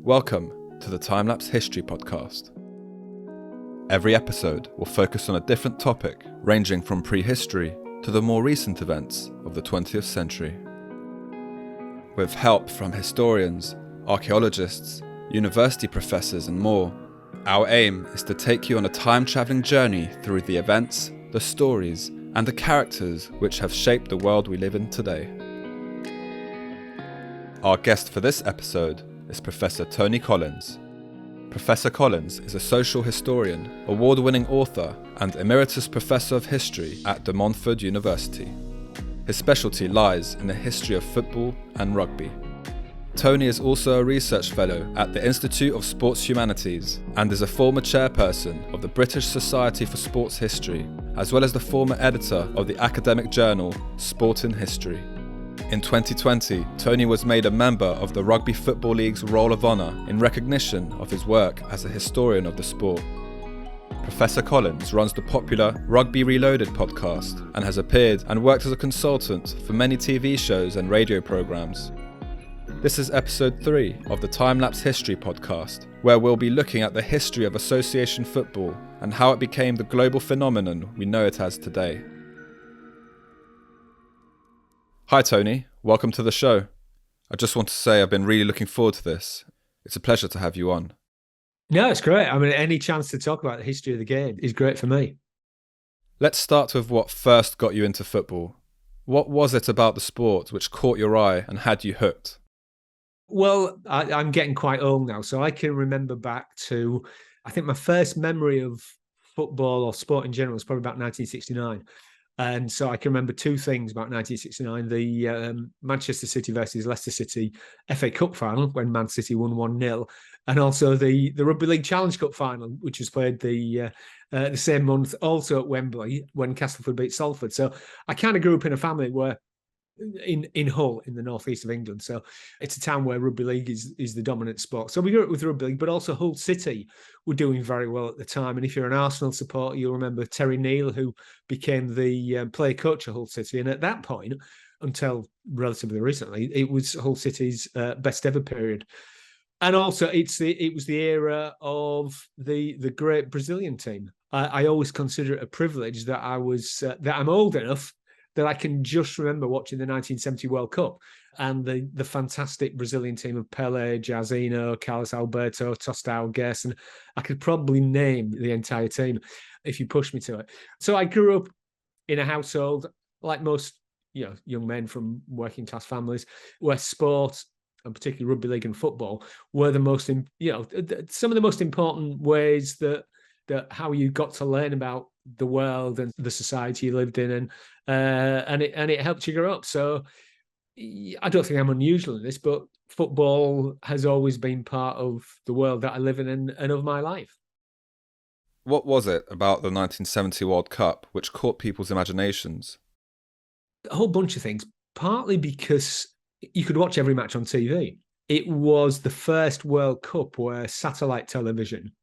Welcome to the Timelapse History Podcast. Every episode will focus on a different topic, ranging from prehistory to the more recent events of the 20th century. With help from historians, archaeologists, university professors and more, our aim is to take you on a time-travelling journey through the events, the stories, and the characters which have shaped the world we live in today. Our guest for this episode is Professor Tony Collins. Professor Collins is a social historian, award-winning author, and emeritus professor of history at De Montfort University. His specialty lies in the history of football and rugby. Tony is also a research fellow at the Institute of Sports Humanities and is a former chairperson of the British Society for Sports History, as well as the former editor of the academic journal Sport in History. In 2020, Tony was made a member of the Rugby Football League's Roll of Honour in recognition of his work as a historian of the sport. Professor Collins runs the popular Rugby Reloaded podcast and has appeared and worked as a consultant for many TV shows and radio programmes. This is episode 3 of the Timelapse History Podcast, where we'll be looking at the history of association football and how it became the global phenomenon we know it as today. Hi Tony, welcome to the show. I just want to say I've been really looking forward to this. It's a pleasure to have you on. No, it's great. I mean, any chance to talk about the history of the game is great for me. Let's start with what first got you into football. What was it about the sport which caught your eye and had you hooked? Well, I'm getting quite old now, so I can remember back to, I think my first memory of football or sport in general was probably about 1969. And so I can remember two things about 1969, the Manchester City versus Leicester City FA Cup final when Man City won 1-0, and also the Rugby League Challenge Cup final, which was played the same month, also at Wembley, when Castleford beat Salford. So I kind of grew up in a family where in Hull, in the northeast of England. So it's a town where rugby league is the dominant sport. So we grew up with rugby league, but also Hull City were doing very well at the time. And if you're an Arsenal supporter, you'll remember Terry Neal, who became the player coach of Hull City. And at that point, until relatively recently, it was Hull City's best ever period. And also, it was the era of the great Brazilian team. I always consider it a privilege that I'm old enough that I can just remember watching the 1970 World Cup and the fantastic Brazilian team of Pelé, Jairzinho, Carlos Alberto, Tostão, Gerson. I could probably name the entire team if you push me to it. So I grew up in a household, like most young men from working class families, where sport, and particularly rugby league and football, were the most, some of the most important ways that how you got to learn about the world and the society you lived in, and it helped you grow up. So I don't think I'm unusual in this, but football has always been part of the world that I live in and of my life. What was it about the 1970 World Cup which caught people's imaginations? A whole bunch of things, partly because you could watch every match on TV. It was the first World Cup where satellite television,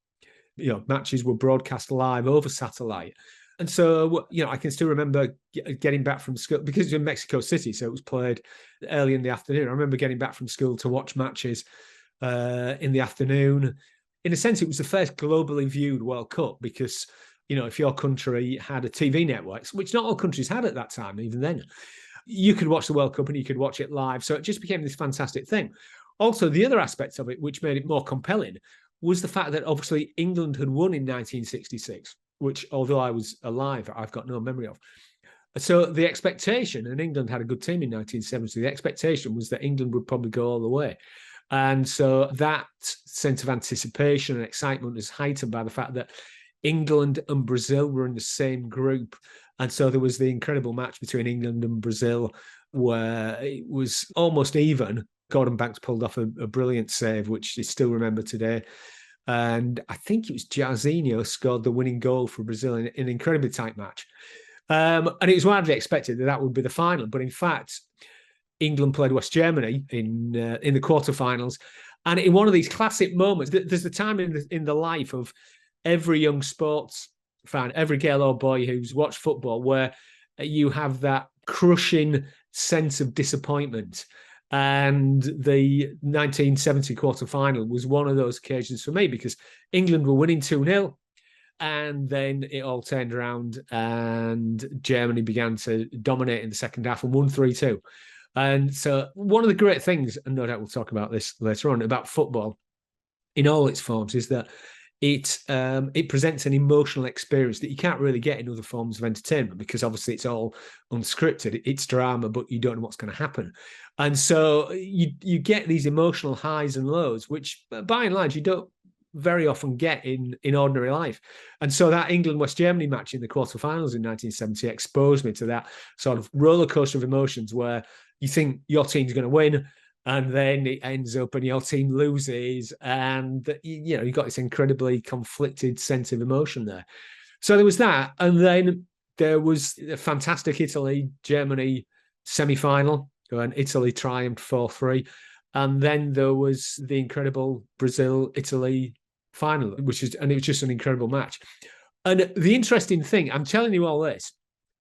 matches were broadcast live over satellite. And so, I can still remember getting back from school, because it was in Mexico City, so it was played early in the afternoon. I remember getting back from school to watch matches in the afternoon. In a sense, it was the first globally viewed World Cup because, if your country had a TV network, which not all countries had at that time, even then, you could watch the World Cup and you could watch it live. So it just became this fantastic thing. Also, the other aspects of it, which made it more compelling, was the fact that obviously England had won in 1966, which, although I was alive, I've got no memory of. So the expectation, and England had a good team in 1970, the expectation was that England would probably go all the way. And so that sense of anticipation and excitement was heightened by the fact that England and Brazil were in the same group. And so there was the incredible match between England and Brazil where it was almost even. Gordon Banks pulled off a brilliant save, which is still remembered today. And I think it was Jairzinho scored the winning goal for Brazil in an incredibly tight match. And it was widely expected that would be the final. But in fact, England played West Germany in the quarterfinals. And in one of these classic moments, there's a time in the life of every young sports fan, every girl or boy who's watched football, where you have that crushing sense of disappointment And the 1970 quarter-final was one of those occasions for me because England were winning 2-0. And then it all turned around and Germany began to dominate in the second half and won 3-2. And so one of the great things, and no doubt we'll talk about this later on, about football in all its forms is that it presents an emotional experience that you can't really get in other forms of entertainment because obviously it's all unscripted. It's drama, but you don't know what's going to happen. And so you get these emotional highs and lows, which by and large you don't very often get in ordinary life. And so that England-West Germany match in the quarterfinals in 1970 exposed me to that sort of roller coaster of emotions where you think your team's going to win, and then it ends up and your team loses, and you've got this incredibly conflicted sense of emotion there. So there was that, and then there was a fantastic Italy-Germany semi-final, and Italy triumphed 4-3. And then there was the incredible Brazil-Italy final, it was just an incredible match. And the interesting thing, I'm telling you all this,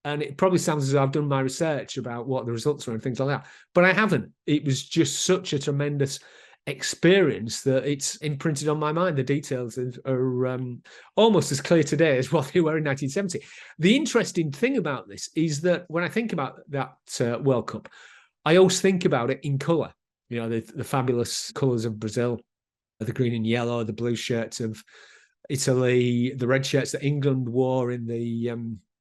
and it probably sounds as though I've done my research about what the results were and things like that, but I haven't. It was just such a tremendous experience that it's imprinted on my mind. The details are almost as clear today as what they were in 1970. The interesting thing about this is that when I think about that World Cup, I always think about it in colour. The fabulous colours of Brazil, the green and yellow, the blue shirts of Italy, the red shirts that England wore in the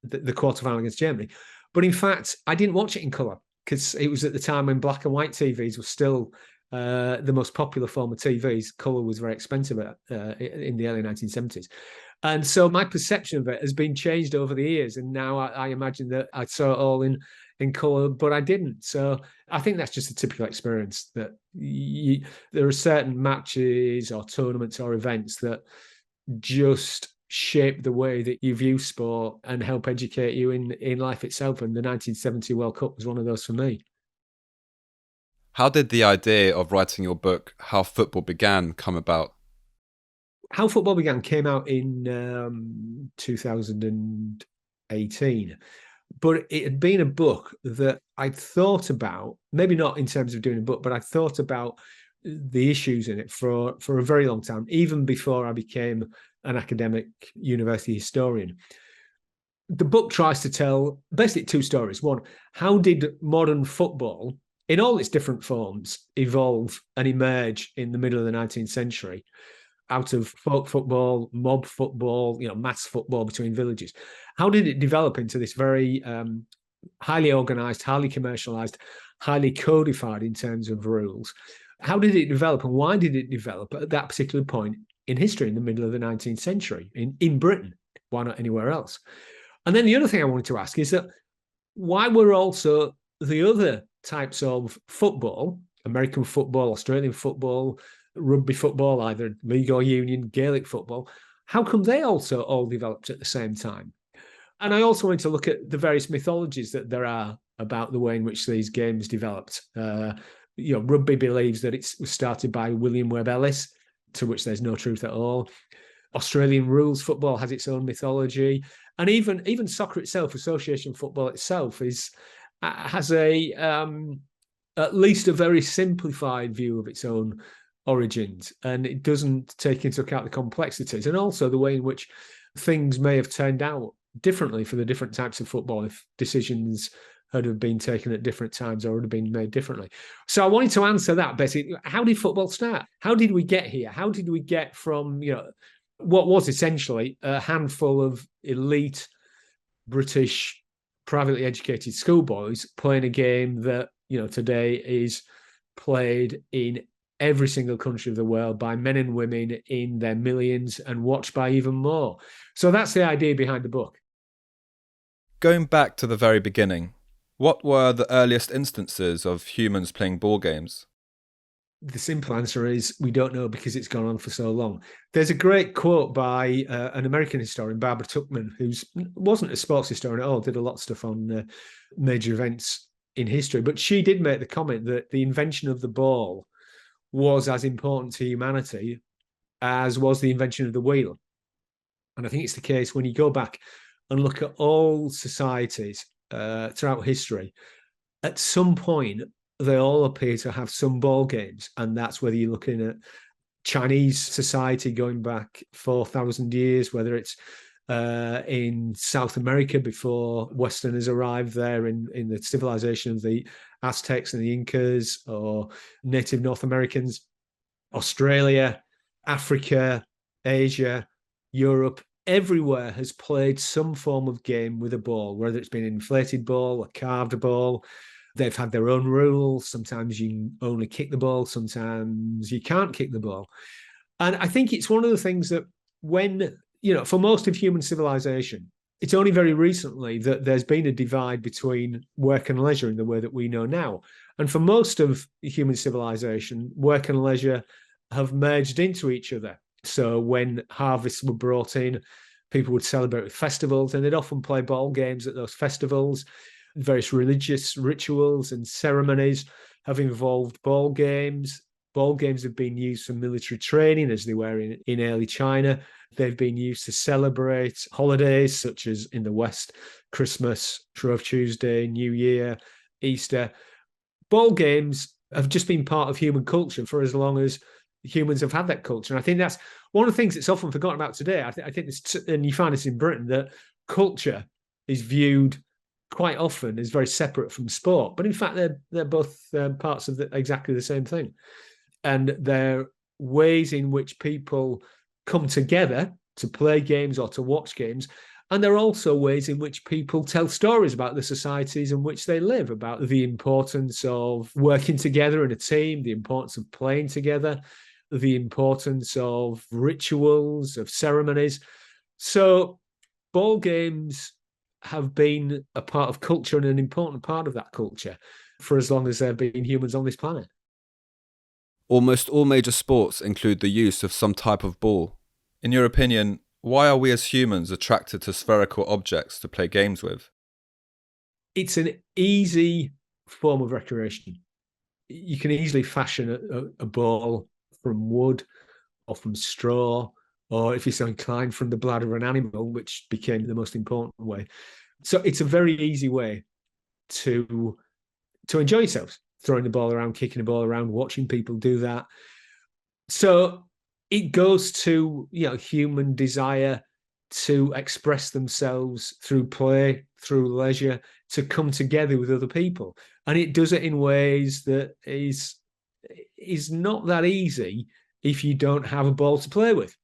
quarterfinal against Germany. But in fact, I didn't watch it in colour because it was at the time when black and white TVs were still the most popular form of TVs. Colour was very expensive in the early 1970s. And so my perception of it has been changed over the years. And now I imagine that I saw it all in colour, but I didn't. So I think that's just a typical experience that there are certain matches or tournaments or events that just shape the way that you view sport and help educate you in life itself. And the 1970 World Cup was one of those for me. How did the idea of writing your book, How Football Began, come about? How Football Began came out in 2018. But it had been a book that I'd thought about, maybe not in terms of doing a book, but I thought about the issues in it for a very long time, even before I became an academic university historian. The book tries to tell basically two stories. One, how did modern football, in all its different forms, evolve and emerge in the middle of the 19th century? Out of folk football, mob football, mass football between villages. How did it develop into this very highly organized, highly commercialized, highly codified in terms of rules? How did it develop, and why did it develop at that particular point in history in the middle of the 19th century in Britain? Why not anywhere else? And then the other thing I wanted to ask is that why were also the other types of football, American football, Australian football, rugby football, either league or union, Gaelic football, how come they also all developed at the same time? And I also wanted to look at the various mythologies that there are about the way in which these games developed. Rugby believes that it was started by William Webb Ellis, to which there's no truth at all. Australian rules football has its own mythology, and even soccer itself, association football itself, has at least a very simplified view of its own origins, and it doesn't take into account the complexities and also the way in which things may have turned out differently for the different types of football if decisions had have been taken at different times or would have been made differently. So I wanted to answer that basically. How did football start? How did we get here? How did we get from what was essentially a handful of elite British privately educated schoolboys playing a game that today is played in every single country of the world by men and women in their millions and watched by even more. So that's the idea behind the book. Going back to the very beginning, what were the earliest instances of humans playing ball games? The simple answer is we don't know because it's gone on for so long. There's a great quote by an American historian, Barbara Tuchman, who wasn't a sports historian at all, did a lot of stuff on major events in history, but she did make the comment that the invention of the ball was as important to humanity as was the invention of the wheel. And I think it's the case when you go back and look at all societies throughout history, at some point, they all appear to have some ball games. And that's whether you're looking at Chinese society going back 4,000 years, whether it's in South America before Westerners arrived there in the civilization of the Aztecs and the Incas, or native North Americans, Australia, Africa, Asia, Europe, everywhere has played some form of game with a ball, whether it's been an inflated ball, a carved ball. They've had their own rules. Sometimes you can only kick the ball, sometimes you can't kick the ball. And I think it's one of the things that for most of human civilization, it's only very recently that there's been a divide between work and leisure in the way that we know now. And for most of human civilization, work and leisure have merged into each other. So when harvests were brought in, people would celebrate with festivals, and they'd often play ball games at those festivals. Various religious rituals and ceremonies have involved ball games. Ball games have been used for military training, as they were in early China. They've been used to celebrate holidays, such as in the West, Christmas, Shrove Tuesday, New Year, Easter. Ball games have just been part of human culture for as long as humans have had that culture. And I think that's one of the things that's often forgotten about today. I think this, and you find this in Britain, that culture is viewed quite often as very separate from sport. But in fact, they're both parts of exactly the same thing. And they're ways in which people come together to play games or to watch games. And there are also ways in which people tell stories about the societies in which they live, about the importance of working together in a team, the importance of playing together, the importance of rituals, of ceremonies. So ball games have been a part of culture and an important part of that culture for as long as there have been humans on this planet. Almost all major sports include the use of some type of ball. In your opinion, why are we as humans attracted to spherical objects to play games with? It's an easy form of recreation. You can easily fashion a ball from wood or from straw, or if you're so inclined, from the bladder of an animal, which became the most important way. So it's a very easy way to enjoy yourselves, throwing the ball around, kicking the ball around, watching people do that. So it goes to human desire to express themselves through play, through leisure, to come together with other people. And it does it in ways that is not that easy if you don't have a ball to play with.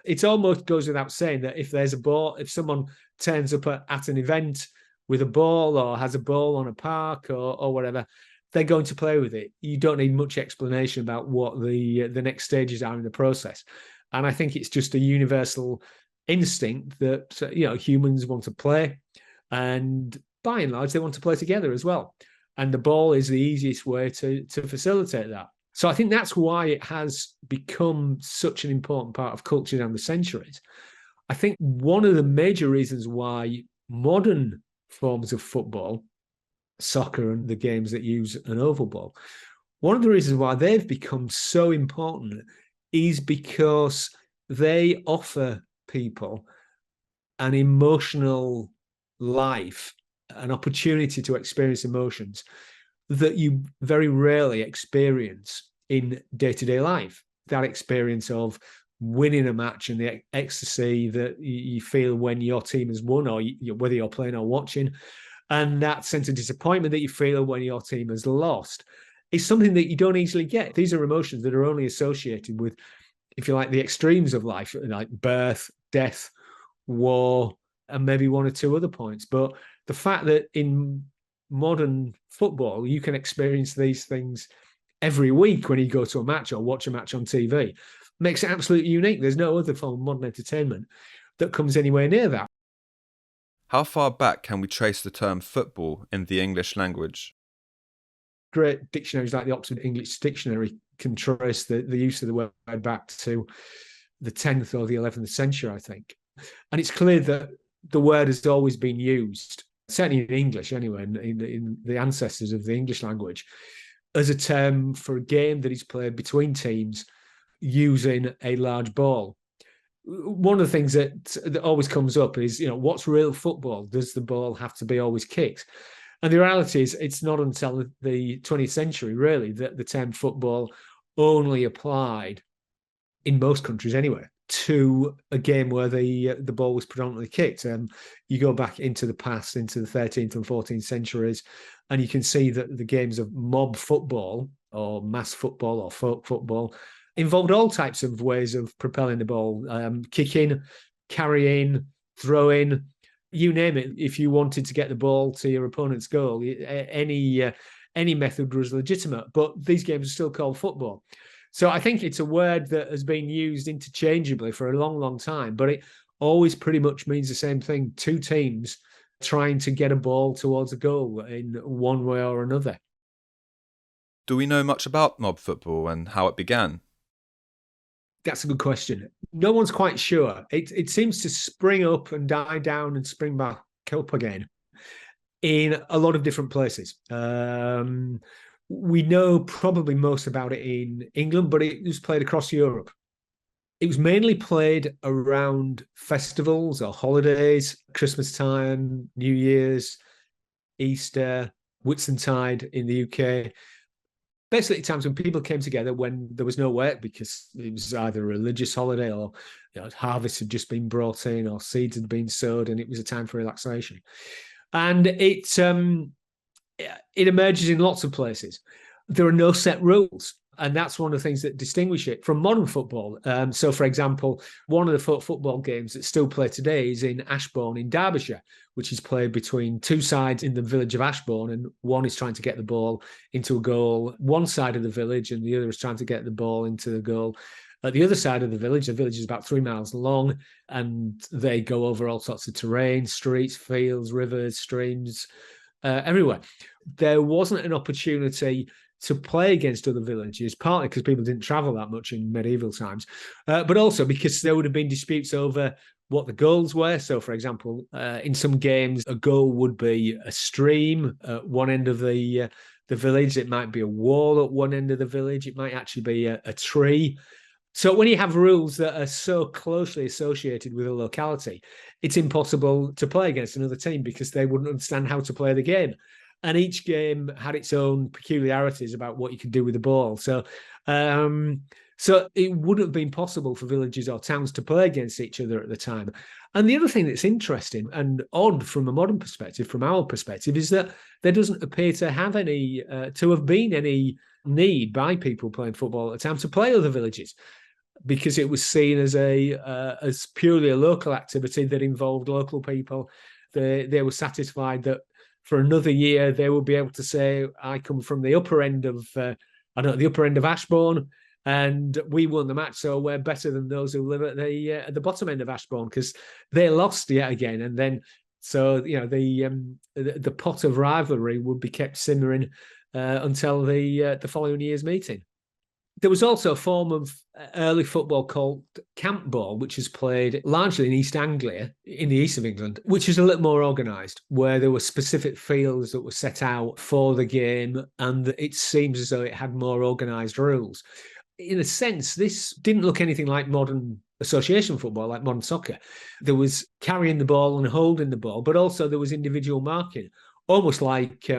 It almost goes without saying that if there's a ball, if someone turns up at an event with a ball or has a ball on a park or whatever, they're going to play with it. You don't need much explanation about what the next stages are in the process. And I think it's just a universal instinct that humans want to play, and by and large they want to play together as well. And the ball is the easiest way to facilitate that. So I think that's why it has become such an important part of culture down the centuries. I think one of the major reasons why modern forms of football, soccer and the games that use an oval ball, one of the reasons why they've become so important is because they offer people an emotional life, an opportunity to experience emotions that you very rarely experience in day-to-day life. That experience of winning a match and the ecstasy that you feel when your team has won, or whether you're playing or watching, and that sense of disappointment that you feel when your team has lost, is something that you don't easily get. These are emotions that are only associated with, if you like, the extremes of life, like birth, death, war, and maybe one or two other points. But the fact that in modern football, you can experience these things every week when you go to a match or watch a match on TV makes it absolutely unique. There's no other form of modern entertainment that comes anywhere near that. How far back can we trace the term football in the English language? Great dictionaries like the Oxford English Dictionary can trace the use of the word back to the 10th or the 11th century, I think. And it's clear that the word has always been used, certainly in English anyway, in the ancestors of the English language, as a term for a game that is played between teams using a large ball. One of the things that always comes up is, what's real football? Does the ball have to be always kicked? And the reality is, it's not until the 20th century, really, that the term football only applied, in most countries anyway, to a game where the ball was predominantly kicked. You go back into the past, into the 13th and 14th centuries, and you can see that the games of mob football or mass football or folk football involved all types of ways of propelling the ball, kicking, carrying, throwing, you name it. If you wanted to get the ball to your opponent's goal, any method was legitimate. But these games are still called football. So I think it's a word that has been used interchangeably for a long, long time, but it always pretty much means the same thing. Two teams trying to get a ball towards a goal in one way or another. Do we know much about mob football and how it began? That's a good question. No one's quite sure. It seems to spring up and die down and spring back up again in a lot of different places. We know probably most about it in England, but it was played across Europe. It was mainly played around festivals or holidays, Christmas time, New Year's, Easter, Whitsuntide in the UK. Basically, times when people came together when there was no work because it was either a religious holiday or harvest had just been brought in or seeds had been sowed, and it was a time for relaxation. And it emerges in lots of places. There are no set rules. And that's one of the things that distinguish it from modern football. So, for example, one of the football games that's still played today is in Ashbourne in Derbyshire, which is played between two sides in the village of Ashbourne, and one is trying to get the ball into a goal one side of the village, and the other is trying to get the ball into the goal at the other side of the village is about 3 miles long, and they go over all sorts of terrain, streets, fields, rivers, streams, everywhere. There wasn't an opportunity to play against other villages, partly because people didn't travel that much in medieval times, but also because there would have been disputes over what the goals were. So, for example, in some games, a goal would be a stream at one end of the village. It might be a wall at one end of the village. It might actually be a tree. So when you have rules that are so closely associated with a locality, it's impossible to play against another team because they wouldn't understand how to play the game. And each game had its own peculiarities about what you could do with the ball. So it wouldn't have been possible for villages or towns to play against each other at the time. And the other thing that's interesting and odd from a modern perspective, from our perspective, is that there doesn't appear to have been any need by people playing football at the time to play other villages, because it was seen as purely a local activity that involved local people. They were satisfied that for another year, they will be able to say, I come from the upper end of, the upper end of Ashbourne, and we won the match, so we're better than those who live at the bottom end of Ashbourne because they lost yet again. And then, so the pot of rivalry would be kept simmering until the following year's meeting. There was also a form of early football called camp ball, which is played largely in East Anglia, in the east of England, which is a little more organised, where there were specific fields that were set out for the game, and it seems as though it had more organised rules. In a sense, this didn't look anything like modern association football, like modern soccer. There was carrying the ball and holding the ball, but also there was individual marking, almost like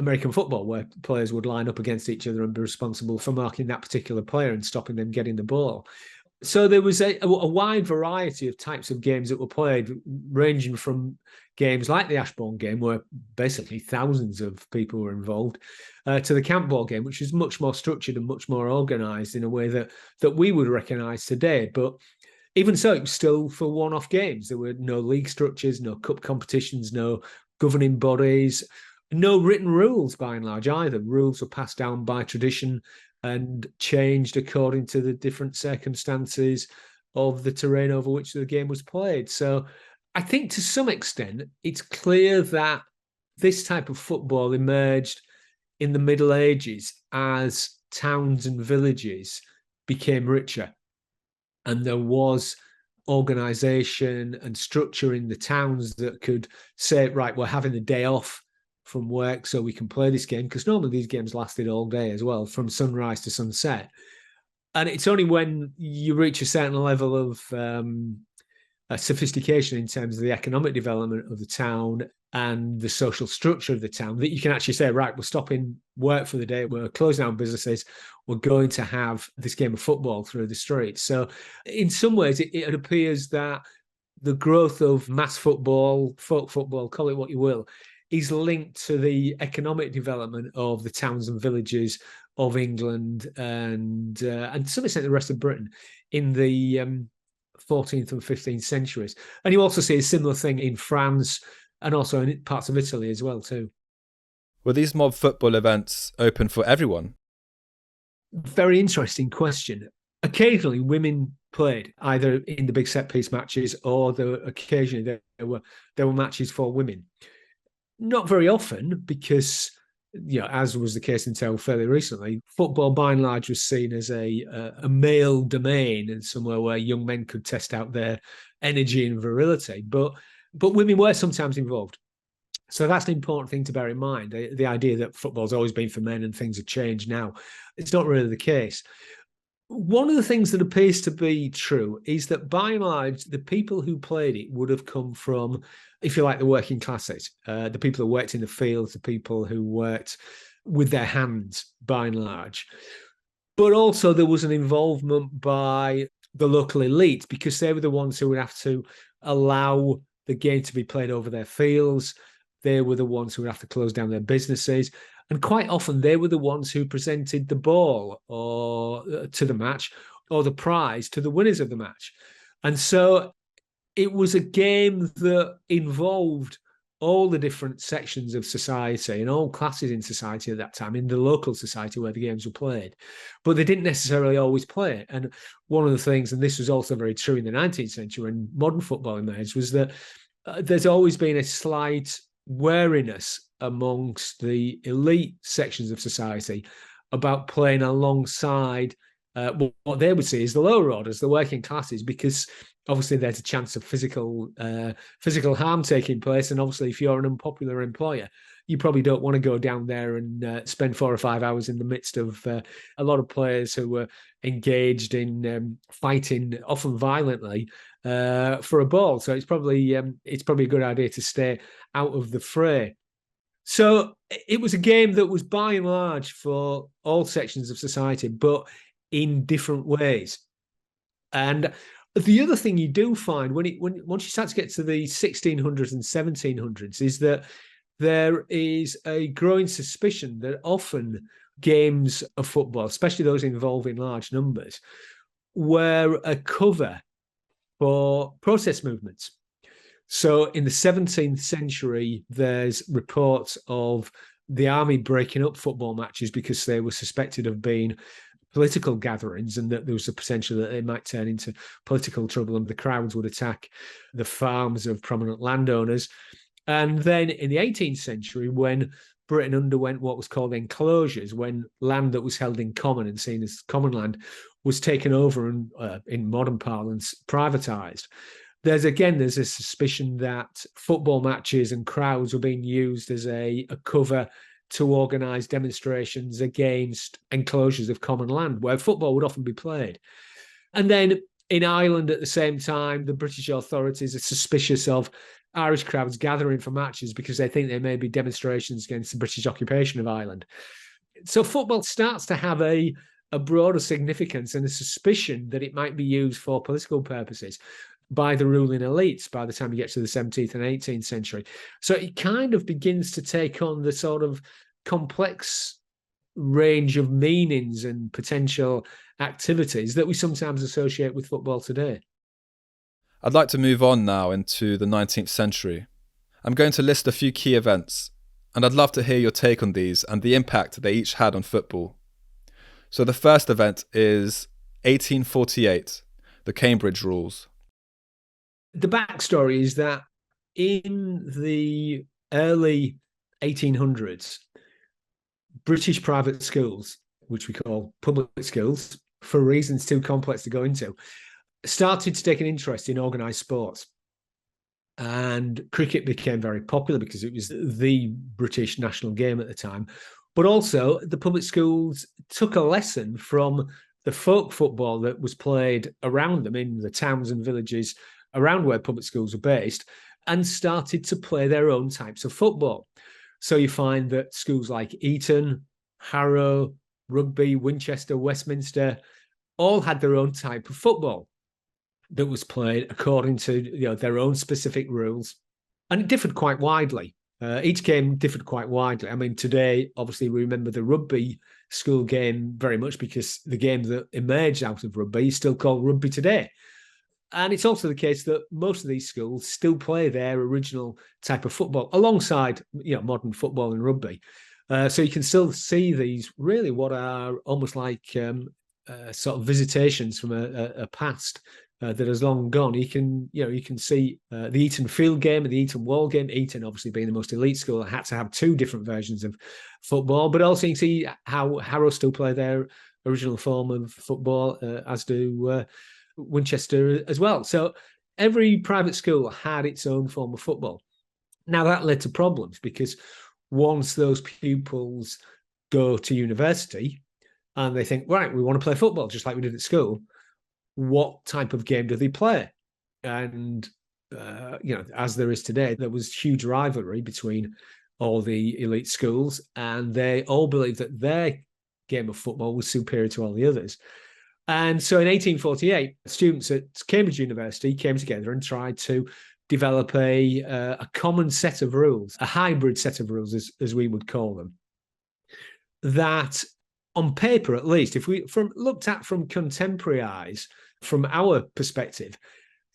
American football, where players would line up against each other and be responsible for marking that particular player and stopping them getting the ball. So there was a wide variety of types of games that were played, ranging from games like the Ashbourne game, where basically thousands of people were involved, to the camp ball game, which is much more structured and much more organised in a way that we would recognise today. But even so, it was still for one-off games. There were no league structures, no cup competitions, no governing bodies, no written rules by and large either. Rules were passed down by tradition and changed according to the different circumstances of the terrain over which the game was played. So I think to some extent, it's clear that this type of football emerged in the Middle Ages as towns and villages became richer. And there was organisation and structure in the towns that could say, right, we're having the day off from work so we can play this game, because normally these games lasted all day as well, from sunrise to sunset. And it's only when you reach a certain level of sophistication in terms of the economic development of the town and the social structure of the town, that you can actually say, right, we're stopping work for the day, we're closing down businesses, we're going to have this game of football through the streets. So in some ways, it appears that the growth of mass football, folk football, call it what you will, is linked to the economic development of the towns and villages of England and to some extent the rest of Britain in the 14th and 15th centuries. And you also see a similar thing in France and also in parts of Italy as well too. Were these mob football events open for everyone? Very interesting question. Occasionally women played either in the big set piece matches or occasionally there were matches for women. Not very often because, as was the case until fairly recently, football by and large was seen as a male domain and somewhere where young men could test out their energy and virility. But women were sometimes involved. So that's an important thing to bear in mind. The idea that football's always been for men and things have changed now. It's not really the case. One of the things that appears to be true is that by and large, the people who played it would have come from, if you like, the working classes, the people who worked in the fields, the people who worked with their hands by and large. But also there was an involvement by the local elite because they were the ones who would have to allow the game to be played over their fields. They were the ones who would have to close down their businesses. And quite often they were the ones who presented the ball or to the match or the prize to the winners of the match. And so it was a game that involved all the different sections of society and all classes in society at that time, in the local society where the games were played. But they didn't necessarily always play it. And one of the things, and this was also very true in the 19th century when modern football emerged, was that there's always been a slight wariness amongst the elite sections of society about playing alongside what they would see as the lower orders, the working classes, because obviously there's a chance of physical harm taking place. And obviously, if you're an unpopular employer, you probably don't want to go down there and spend 4 or 5 hours in the midst of a lot of players who were engaged in fighting, often violently, for a ball. So it's probably a good idea to stay out of the fray. So it was a game that was by and large for all sections of society, but in different ways. And the other thing you do find once you start to get to the 1600s and 1700s is that there is a growing suspicion that often games of football, especially those involving large numbers, were a cover for protest movements. So in the 17th century, there's reports of the army breaking up football matches because they were suspected of being political gatherings and that there was a potential that they might turn into political trouble and the crowds would attack the farms of prominent landowners. And then in the 18th century, when Britain underwent what was called enclosures, when land that was held in common and seen as common land was taken over and, in modern parlance, privatised. There's a suspicion that football matches and crowds were being used as a cover to organise demonstrations against enclosures of common land where football would often be played. And then in Ireland at the same time, the British authorities are suspicious of Irish crowds gathering for matches because they think there may be demonstrations against the British occupation of Ireland. So football starts to have a broader significance and a suspicion that it might be used for political purposes by the ruling elites by the time you get to the 17th and 18th century. So it kind of begins to take on the sort of complex range of meanings and potential activities that we sometimes associate with football today. I'd like to move on now into the 19th century. I'm going to list a few key events, and I'd love to hear your take on these and the impact they each had on football. So the first event is 1848, the Cambridge Rules. The backstory is that in the early 1800s, British private schools, which we call public schools, for reasons too complex to go into, started to take an interest in organised sports. And cricket became very popular because it was the British national game at the time. But also the public schools took a lesson from the folk football that was played around them in the towns and villages around where public schools are based and started to play their own types of football. So you find that schools like Eton, Harrow, Rugby, Winchester, Westminster all had their own type of football that was played according to their own specific rules, and it differed quite widely. Each game differed quite widely. I mean, today, obviously, we remember the rugby school game very much because the game that emerged out of rugby is still called rugby today. And it's also the case that most of these schools still play their original type of football alongside, modern football and rugby. So you can still see these really what are almost like sort of visitations from a past that has long gone. You can see the Eton Field game and the Eton Wall game. Eton, obviously being the most elite school, had to have two different versions of football. But also you can see how Harrow still play their original form of football, as do Winchester as well. So every private school had its own form of football. Now that led to problems because once those pupils go to university and they think, right, we want to play football just like we did at school, what type of game do they play? And, as there is today, there was huge rivalry between all the elite schools, and they all believed that their game of football was superior to all the others. And so in 1848, students at Cambridge University came together and tried to develop a common set of rules, a hybrid set of rules, as we would call them, that on paper, at least, if we looked at from contemporary eyes, from our perspective,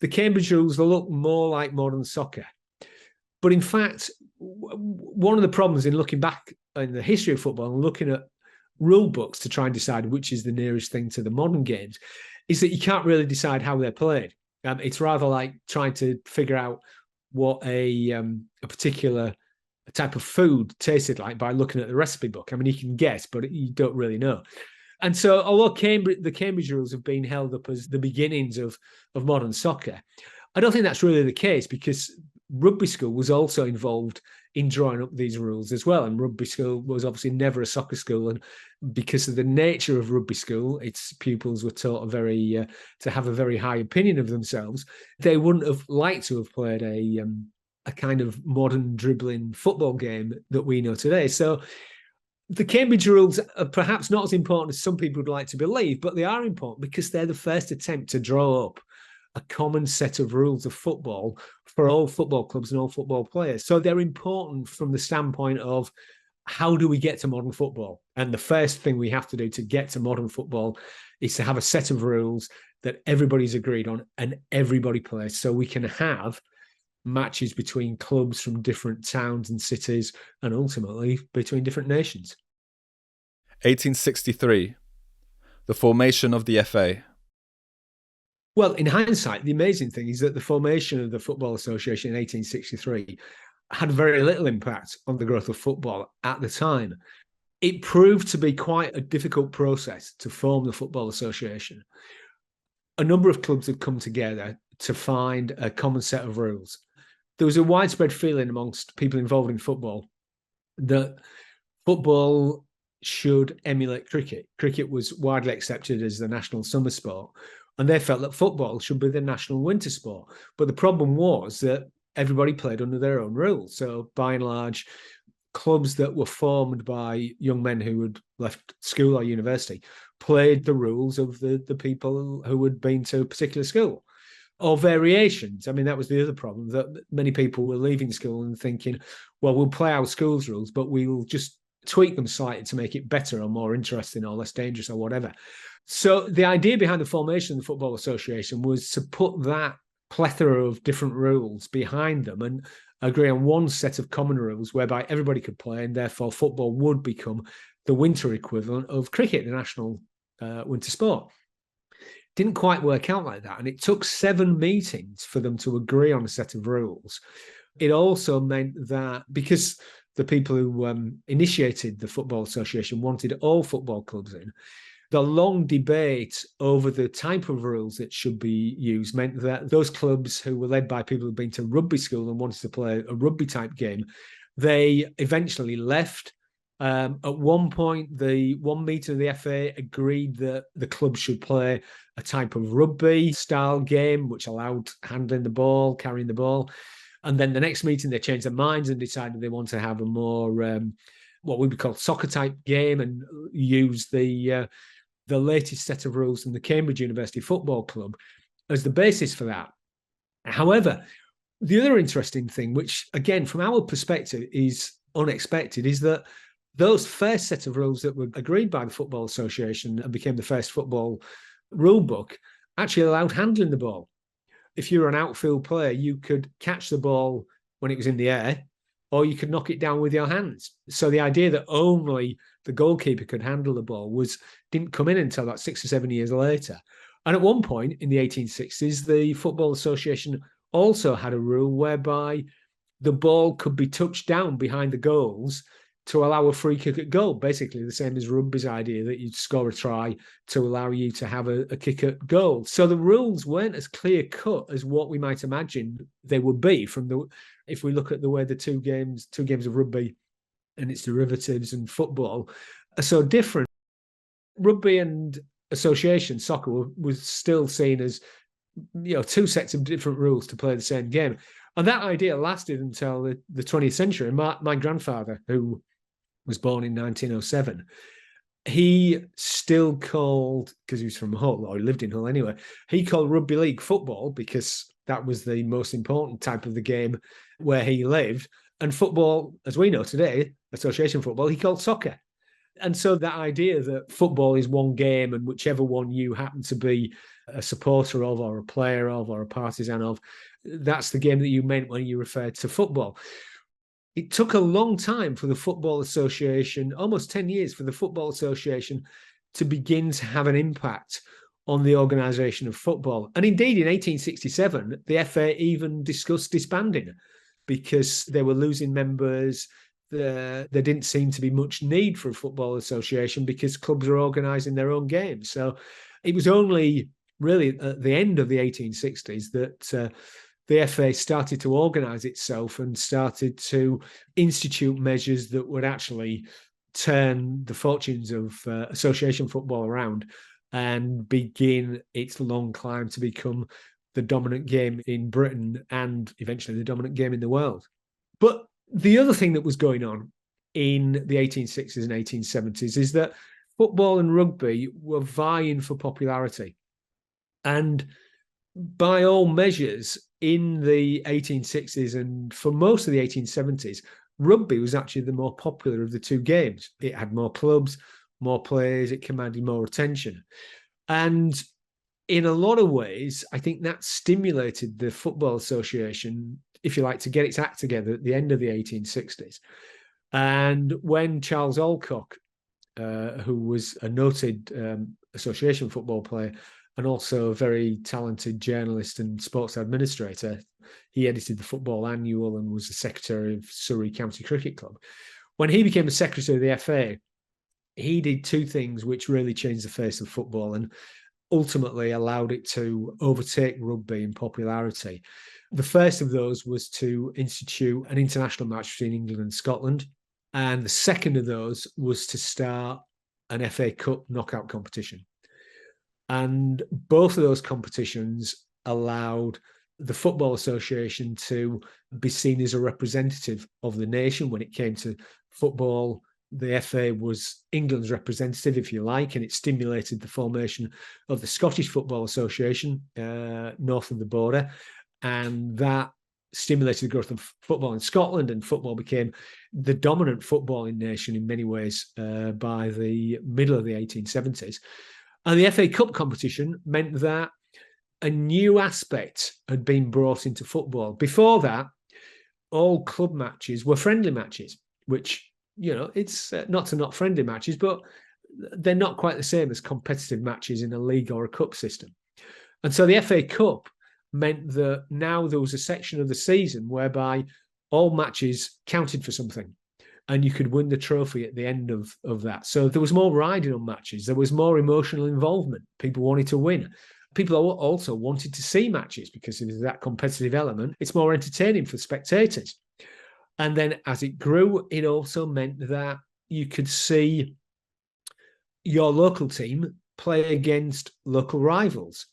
the Cambridge rules look more like modern soccer. But in fact, one of the problems in looking back in the history of football and looking at rule books to try and decide which is the nearest thing to the modern games is that you can't really decide how they're played. It's rather like trying to figure out what a particular type of food tasted like by looking at the recipe book. I mean, you can guess, but you don't really know. And so, although the Cambridge rules have been held up as the beginnings of modern soccer, I don't think that's really the case, because rugby school was also involved in drawing up these rules as well. And rugby school was obviously never a soccer school. And because of the nature of rugby school, its pupils were taught to have a very high opinion of themselves. They wouldn't have liked to have played a kind of modern dribbling football game that we know today. So the Cambridge rules are perhaps not as important as some people would like to believe, but they are important because they're the first attempt to draw up a common set of rules of football for all football clubs and all football players. So they're important from the standpoint of how do we get to modern football? And the first thing we have to do to get to modern football is to have a set of rules that everybody's agreed on and everybody plays, so we can have matches between clubs from different towns and cities and ultimately between different nations. 1863. The formation of the FA. Well, in hindsight, the amazing thing is that the formation of the Football Association in 1863 had very little impact on the growth of football at the time. It proved to be quite a difficult process to form the Football Association. A number of clubs had come together to find a common set of rules. There was a widespread feeling amongst people involved in football that football should emulate cricket. Cricket was widely accepted as the national summer sport, and they felt that football should be the national winter sport. But the problem was that everybody played under their own rules. So by and large, clubs that were formed by young men who had left school or university played the rules of the people who had been to a particular school, or variations. I mean, that was the other problem, that many people were leaving school and thinking, well, we'll play our school's rules, but we'll just tweak them slightly to make it better or more interesting or less dangerous or whatever. So the idea behind the formation of the Football Association was to put that plethora of different rules behind them and agree on one set of common rules whereby everybody could play, and therefore football would become the winter equivalent of cricket, the national winter sport. Didn't quite work out like that, and it took 7 meetings for them to agree on a set of rules. It also meant that because the people who initiated the Football Association wanted all football clubs in, the long debate over the type of rules that should be used meant that those clubs who were led by people who'd been to rugby school and wanted to play a rugby type game, they eventually left At one point, the one meeting of the FA agreed that the club should play a type of rugby-style game, which allowed handling the ball, carrying the ball. And then the next meeting, they changed their minds and decided they want to have a more what we would call soccer-type game and use the latest set of rules from the Cambridge University Football Club as the basis for that. However, the other interesting thing, which again, from our perspective is unexpected, is that those first set of rules that were agreed by the Football Association and became the first football rule book actually allowed handling the ball. If you're an outfield player, you could catch the ball when it was in the air, or you could knock it down with your hands. So the idea that only the goalkeeper could handle the ball didn't come in until about 6 or 7 years later. And at one point in the 1860s, the Football Association also had a rule whereby the ball could be touched down behind the goals to allow a free kick at goal, basically the same as rugby's idea that you'd score a try to allow you to have a kick at goal. So the rules weren't as clear cut as what we might imagine they would be if we look at the way the two games of rugby and its derivatives and football are so different. Rugby and association soccer was still seen as, two sets of different rules to play the same game. And that idea lasted until the 20th century. My grandfather, who was born in 1907, he still called, because he was from Hull, or he lived in Hull anyway, he called rugby league football because that was the most important type of the game where he lived. And football, as we know today, association football, he called soccer. And so that idea that football is one game and whichever one you happen to be a supporter of or a player of or a partisan of, that's the game that you meant when you referred to football. It took a long time for the Football Association, almost 10 years for the Football Association to begin to have an impact on the organisation of football. And indeed, in 1867, the FA even discussed disbanding because they were losing members. There didn't seem to be much need for a football association because clubs were organising their own games. So it was only really at the end of the 1860s that the FA started to organise itself and started to institute measures that would actually turn the fortunes of association football around and begin its long climb to become the dominant game in Britain and eventually the dominant game in the world. But the other thing that was going on in the 1860s and 1870s is that football and rugby were vying for popularity. And by all measures, in the 1860s and for most of the 1870s, rugby was actually the more popular of the two games. It had more clubs, more players, it commanded more attention. And in a lot of ways, I think that stimulated the Football Association, if you like, to get its act together at the end of the 1860s. And when Charles Alcock, who was a noted association football player and also a very talented journalist and sports administrator, he edited the Football Annual and was the secretary of Surrey County Cricket Club. When he became the secretary of the FA, he did two things which really changed the face of football and ultimately allowed it to overtake rugby in popularity. The first of those was to institute an international match between England and Scotland. And the second of those was to start an FA Cup knockout competition. And both of those competitions allowed the Football Association to be seen as a representative of the nation. When it came to football, the FA was England's representative, if you like, and it stimulated the formation of the Scottish Football Association north of the border. And that stimulated the growth of football in Scotland, and football became the dominant footballing nation in many ways by the middle of the 1870s. And the FA Cup competition meant that a new aspect had been brought into football. Before that, all club matches were friendly matches, which, it's not friendly matches, but they're not quite the same as competitive matches in a league or a cup system. And so the FA Cup meant that now there was a section of the season whereby all matches counted for something and you could win the trophy at the end of that. So there was more riding on matches. There was more emotional involvement. People wanted to win. People also wanted to see matches because there's that competitive element. It's more entertaining for spectators. And then as it grew, it also meant that you could see your local team play against local rivals,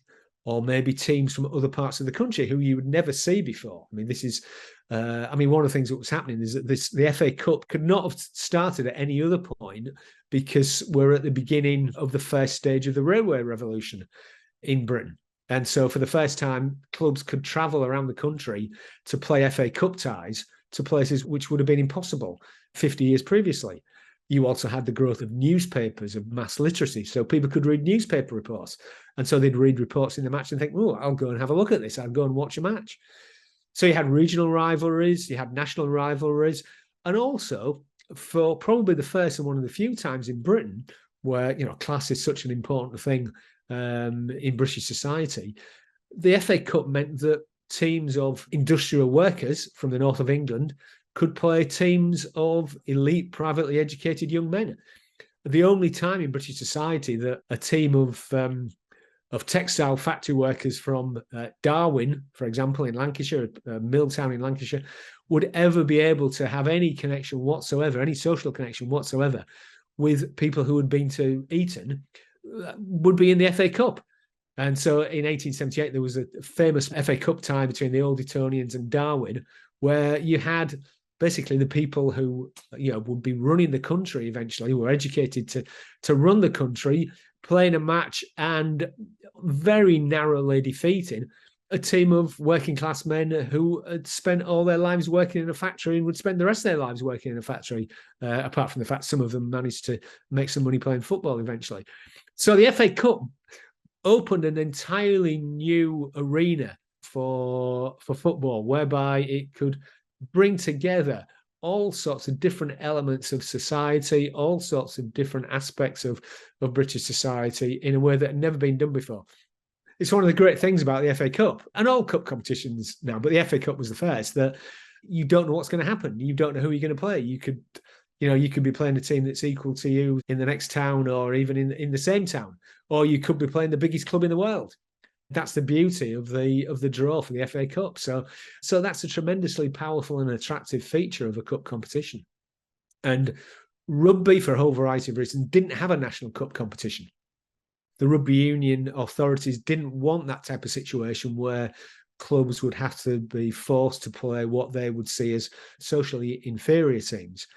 or maybe teams from other parts of the country who you would never see before. I mean, this is, one of the things that was happening is that the FA Cup could not have started at any other point, because we're at the beginning of the first stage of the railway revolution in Britain. And so for the first time, clubs could travel around the country to play FA Cup ties to places which would have been impossible 50 years previously. You also had the growth of newspapers, of mass literacy. So people could read newspaper reports. And so they'd read reports in the match and think, oh, I'll go and have a look at this. I'll go and watch a match. So you had regional rivalries, you had national rivalries, and also, for probably the first and one of the few times in Britain where, class is such an important thing in British society, the FA Cup meant that teams of industrial workers from the north of England could play teams of elite, privately educated young men. The only time in British society that a team of textile factory workers from Darwin, for example, in Lancashire, Milltown in Lancashire, would ever be able to have any connection whatsoever, any social connection whatsoever with people who had been to Eton, would be in the FA Cup. And so in 1878, there was a famous FA Cup tie between the Old Etonians and Darwin, where you had basically the people who would be running the country eventually, who were educated to run the country, playing a match and very narrowly defeating a team of working class men who had spent all their lives working in a factory and would spend the rest of their lives working in a factory, apart from the fact some of them managed to make some money playing football eventually. So the FA Cup opened an entirely new arena for football, whereby it could bring together all sorts of different elements of society, all sorts of different aspects of British society in a way that had never been done before. It's one of the great things about the FA Cup and all cup competitions now, but the FA Cup was the first, that you don't know what's going to happen. You don't know who you're going to play. You could be playing a team that's equal to you in the next town, or even in the same town, or you could be playing the biggest club in the world. That's the beauty of the draw for the FA Cup. So that's a tremendously powerful and attractive feature of a cup competition. And rugby, for a whole variety of reasons, didn't have a national cup competition. The rugby union authorities didn't want that type of situation where clubs would have to be forced to play what they would see as socially inferior teams.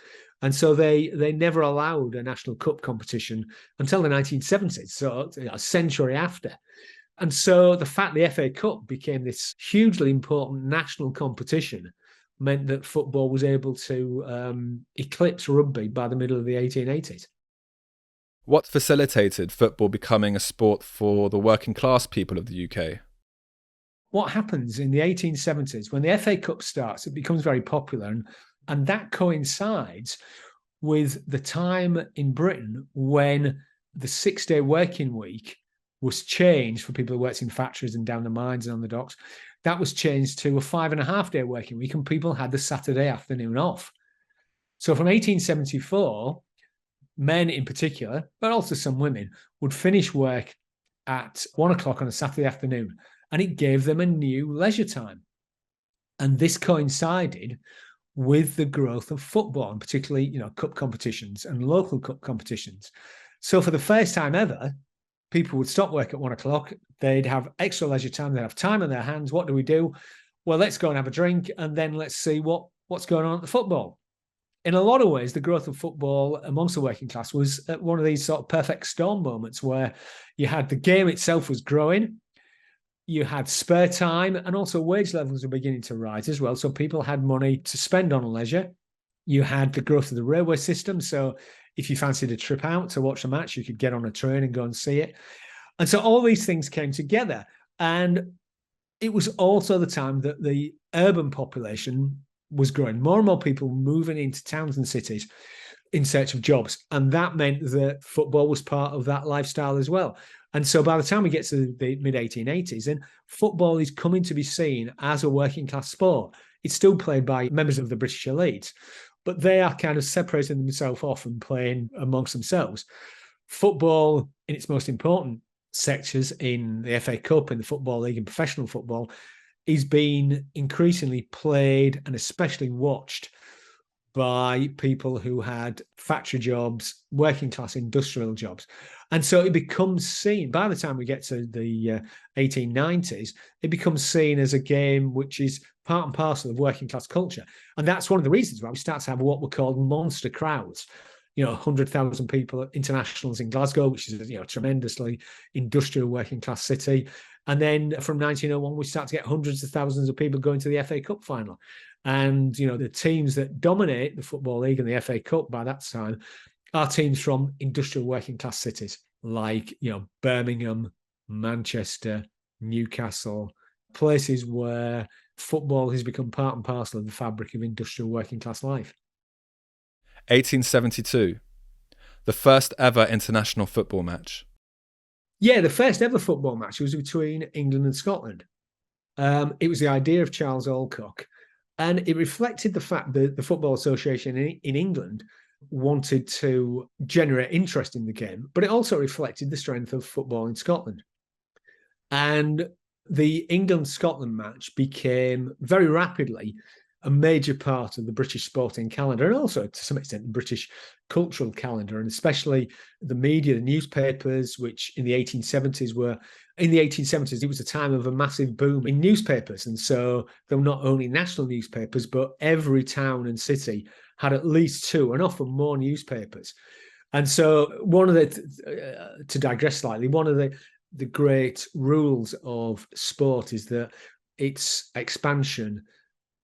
And so they never allowed a national cup competition until the 1970s, so a century after. And so the fact the FA Cup became this hugely important national competition meant that football was able to eclipse rugby by the middle of the 1880s. What facilitated football becoming a sport for the working class people of the UK? What happens in the 1870s, when the FA Cup starts, it becomes very popular. And that coincides with the time in Britain when the 6-day working week was changed for people who worked in factories and down the mines and on the docks. That was changed to a 5.5-day working week, and people had the Saturday afternoon off. So from 1874, men in particular, but also some women, would finish work at 1 o'clock on a Saturday afternoon, and it gave them a new leisure time. And this coincided with the growth of football, and particularly, cup competitions and local cup competitions. So for the first time ever, people would stop work at 1 o'clock. They'd have extra leisure time. They'd have time on their hands. What do we do? Well, let's go and have a drink, and then let's see what's going on at the football. In a lot of ways, the growth of football amongst the working class was at one of these sort of perfect storm moments where you had the game itself was growing, you had spare time, and also wage levels were beginning to rise as well. So people had money to spend on leisure. You had the growth of the railway system. So if you fancied a trip out to watch a match, you could get on a train and go and see it. And so all these things came together. And it was also the time that the urban population was growing. More and more people moving into towns and cities in search of jobs. And that meant that football was part of that lifestyle as well. And so by the time we get to the mid-1880s, then football is coming to be seen as a working class sport. It's still played by members of the British elite, but they are kind of separating themselves off and playing amongst themselves. Football, in its most important sectors in the FA Cup, in the Football League and professional football, is being increasingly played and especially watched by people who had factory jobs, working class industrial jobs. And so it becomes seen, by the time we get to the 1890s, it becomes seen as a game which is part and parcel of working class culture. And that's one of the reasons why we start to have what were called monster crowds. 100,000 people at internationals in Glasgow, which is a tremendously industrial working class city. And then from 1901, we start to get hundreds of thousands of people going to the FA Cup final. And, the teams that dominate the Football League and the FA Cup by that time are teams from industrial working class cities like, Birmingham, Manchester, Newcastle, places where football has become part and parcel of the fabric of industrial working class life. 1872, the first ever international football match. Yeah, the first ever football match was between England and Scotland. It was the idea of Charles Alcock, and it reflected the fact that the Football Association in England wanted to generate interest in the game, but it also reflected the strength of football in Scotland. And the England-Scotland match became very rapidly a major part of the British sporting calendar, and also to some extent the British cultural calendar, and especially the media, the newspapers, which in the 1870s it was a time of a massive boom in newspapers. And so there were not only national newspapers, but every town and city had at least two and often more newspapers. And so to digress slightly, one of the great rules of sport is that its expansion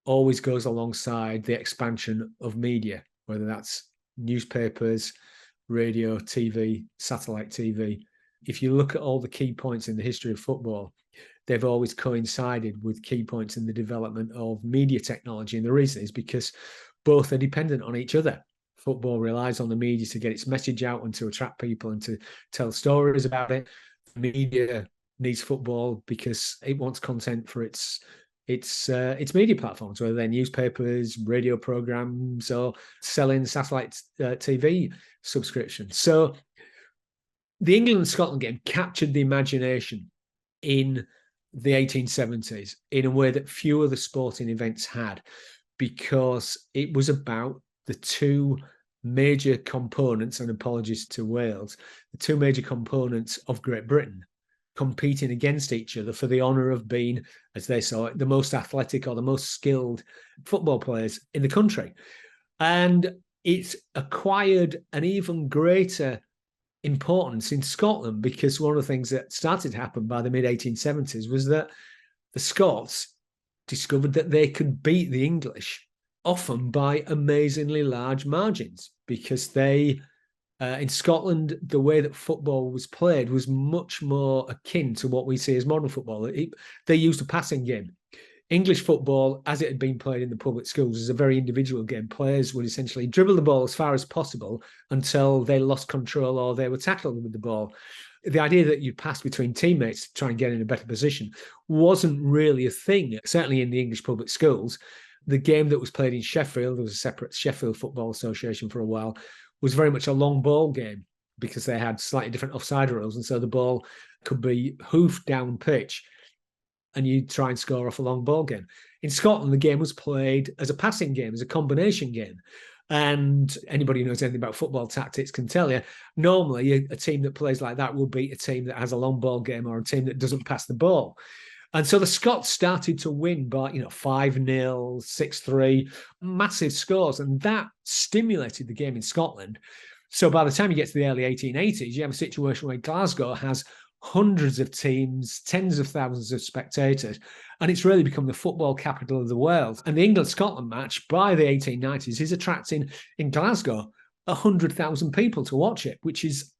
always goes alongside the expansion of media, whether that's newspapers, radio, TV, satellite TV. If you look at all the key points in the history of football, they've always coincided with key points in the development of media technology. And the reason is because both are dependent on each other. Football relies on the media to get its message out and to attract people and to tell stories about it. The media needs football because it wants content for its media platforms, whether they're newspapers, radio programs, or selling satellite TV subscriptions. So the England and Scotland game captured the imagination in the 1870s in a way that few other sporting events had, because it was about the two major components, and apologies to Wales, the two major components of Great Britain competing against each other for the honour of being, as they saw it, the most athletic or the most skilled football players in the country. And it's acquired an even greater importance in Scotland, because one of the things that started to happen by the mid-1870s was that the Scots discovered that they could beat the English, often by amazingly large margins, because in Scotland, the way that football was played was much more akin to what we see as modern football. They used a passing game. English football, as it had been played in the public schools, is a very individual game. Players would essentially dribble the ball as far as possible until they lost control or they were tackled with the ball. The idea that you pass between teammates to try and get in a better position wasn't really a thing, certainly in the English public schools. The game that was played in Sheffield, there was a separate Sheffield Football Association for a while, was very much a long ball game because they had slightly different offside rules. And so the ball could be hoofed down pitch and you try and score off a long ball game. In Scotland, the game was played as a passing game, as a combination game. And anybody who knows anything about football tactics can tell you, normally a team that plays like that will beat a team that has a long ball game or a team that doesn't pass the ball. And so the Scots started to win by 5-0, 6-3, massive scores. And that stimulated the game in Scotland. So by the time you get to the early 1880s, you have a situation where Glasgow has hundreds of teams, tens of thousands of spectators, and it's really become the football capital of the world. And the England-Scotland match by the 1890s is attracting in Glasgow 100,000 people to watch it, which is,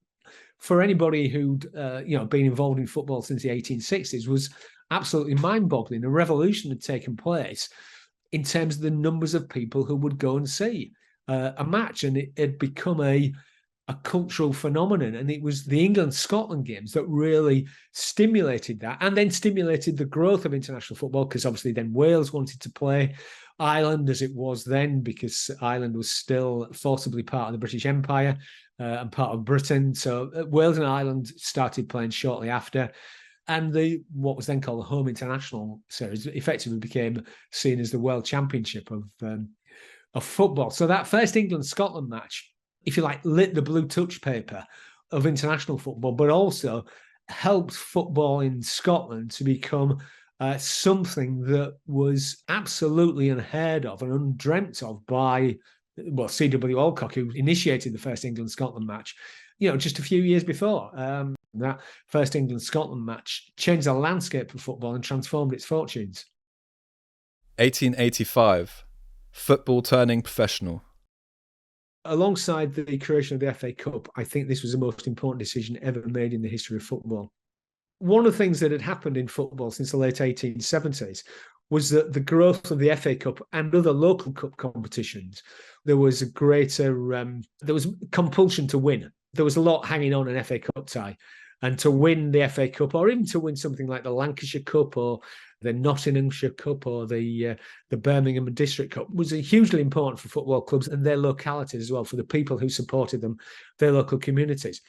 for anybody who'd been involved in football since the 1860s, was absolutely mind-boggling. A revolution had taken place in terms of the numbers of people who would go and see a match, and it had become a cultural phenomenon. And it was the England-Scotland games that really stimulated that, and then stimulated the growth of international football, because obviously then Wales wanted to play. Ireland, as it was then, because Ireland was still forcibly part of the British Empire and part of Britain. So Wales and Ireland started playing shortly after. And what was then called the Home International Series effectively became seen as the World Championship of of football. So that first England-Scotland match, if you like, lit the blue touch paper of international football, but also helped football in Scotland to become something that was absolutely unheard of and undreamt of by, well, C.W. Alcock, who initiated the first England-Scotland match, just a few years before. That first England-Scotland match changed the landscape of football and transformed its fortunes. 1885, football turning professional. Alongside the creation of the FA Cup, I think this was the most important decision ever made in the history of football. One of the things that had happened in football since the late 1870s was that the growth of the FA Cup and other local cup competitions, there was a greater, there was compulsion to win. There was a lot hanging on an FA Cup tie. And to win the FA Cup, or even to win something like the Lancashire Cup or the Nottinghamshire Cup or the Birmingham District Cup, was hugely important for football clubs and their localities as well, for the people who supported them, their local communities.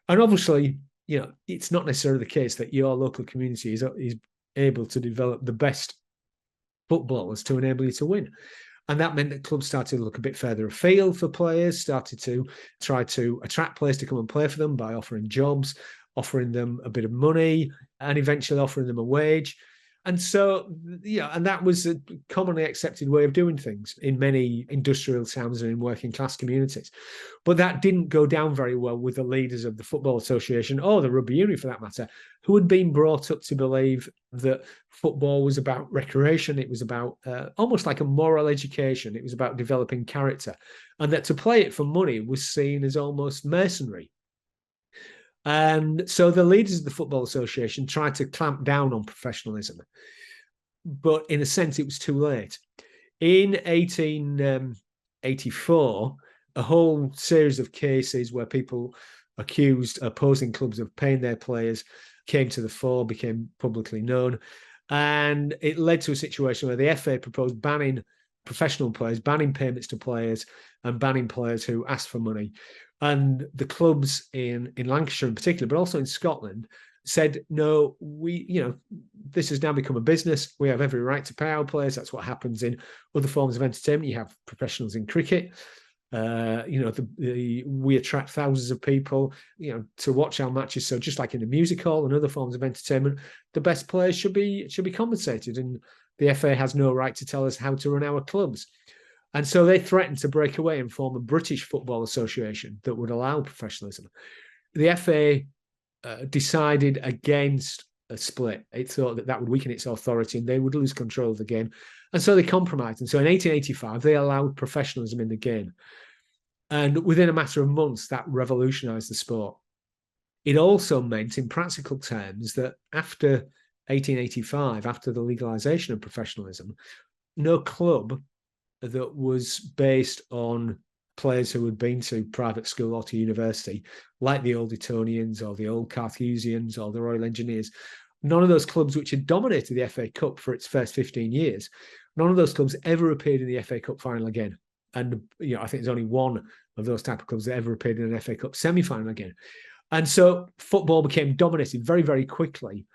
And obviously, it's not necessarily the case that your local community is able to develop the best footballers to enable you to win. And that meant that clubs started to look a bit further afield for players, started to try to attract players to come and play for them by offering jobs, offering them a bit of money, and eventually offering them a wage. And so, and that was a commonly accepted way of doing things in many industrial towns and in working class communities. But that didn't go down very well with the leaders of the Football Association, or the Rugby Union for that matter, who had been brought up to believe that football was about recreation. It was about almost like a moral education. It was about developing character. And that to play it for money was seen as almost mercenary. And so the leaders of the Football Association tried to clamp down on professionalism. But in a sense, it was too late. In 1884, a whole series of cases where people accused opposing clubs of paying their players came to the fore, became publicly known. And it led to a situation where the FA proposed banning professional players, banning payments to players, and banning players who asked for money. And the clubs in Lancashire in particular, but also in Scotland, said, no, this has now become a business. We have every right to pay our players. That's what happens in other forms of entertainment. You have professionals in cricket. We attract thousands of people, to watch our matches. So just like in the music hall and other forms of entertainment, the best players should be compensated. And the FA has no right to tell us how to run our clubs. And so they threatened to break away and form a British Football Association that would allow professionalism. The FA decided against a split. It thought that would weaken its authority and they would lose control of the game. And so they compromised. And so in 1885, they allowed professionalism in the game. And within a matter of months, that revolutionized the sport. It also meant, in practical terms, that after 1885, after the legalization of professionalism, no club that was based on players who had been to private school or to university, like the Old Etonians or the Old Carthusians or the Royal Engineers, none of those clubs which had dominated the FA Cup for its first 15 years, none of those clubs ever appeared in the FA Cup final again. And I think there's only one of those type of clubs that ever appeared in an FA Cup semi-final again. And so football became dominated very, very quickly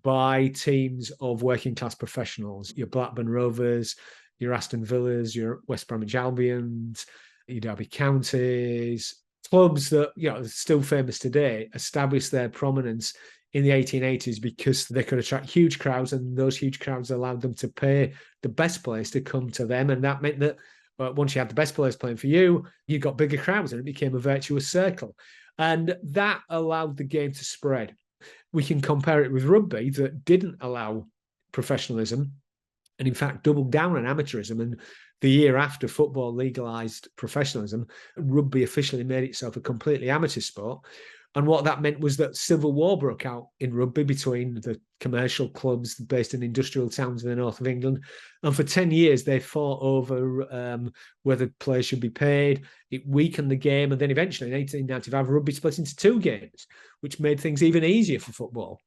by teams of working class professionals, your Blackburn Rovers, your Aston Villas, your West Bromwich Albions, your Derby Counties, clubs that are still famous today, established their prominence in the 1880s because they could attract huge crowds, and those huge crowds allowed them to pay the best players to come to them. And that meant that once you had the best players playing for you, you got bigger crowds, and it became a virtuous circle. And that allowed the game to spread. We can compare it with rugby that didn't allow professionalism and in fact doubled down on amateurism. And the year after football legalised professionalism, rugby officially made itself a completely amateur sport. And what that meant was that civil war broke out in rugby between the commercial clubs based in industrial towns in the north of England. And for 10 years, they fought over whether players should be paid. It weakened the game. And then eventually in 1895, rugby split into two games, which made things even easier for football.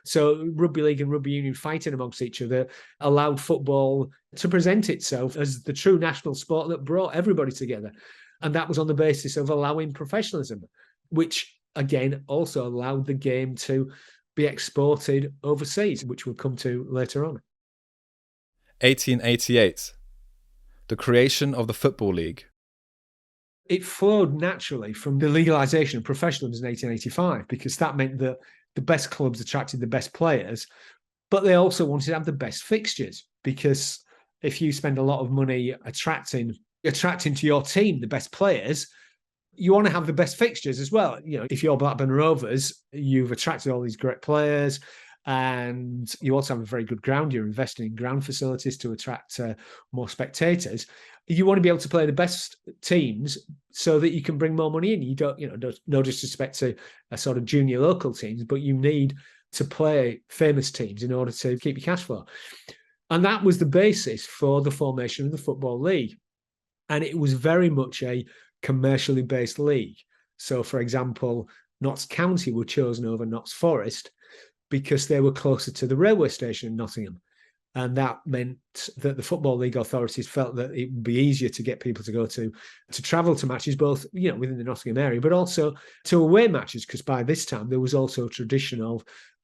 So rugby league and rugby union fighting amongst each other allowed football to present itself as the true national sport that brought everybody together. And that was on the basis of allowing professionalism, which again also allowed the game to be exported overseas, which we'll come to later on. 1888. The creation of the Football League. It flowed naturally from the legalisation of professionalism in 1885, because that meant that the best clubs attracted the best players, but they also wanted to have the best fixtures, because if you spend a lot of money attracting to your team the best players, you want to have the best fixtures as well. You know, if you're Blackburn Rovers, you've attracted all these great players, and you also have a very good ground. You're investing in ground facilities to attract more spectators. You want to be able to play the best teams so that you can bring more money in. You don't, no disrespect to a sort of junior local teams, but you need to play famous teams in order to keep your cash flow. And that was the basis for the formation of the Football League. And it was very much a commercially based league. So, for example, Notts County were chosen over Notts Forest because they were closer to the railway station in Nottingham. And that meant that the Football League authorities felt that it would be easier to get people to go to travel to matches, both within the Nottingham area, but also to away matches, because by this time there was also a tradition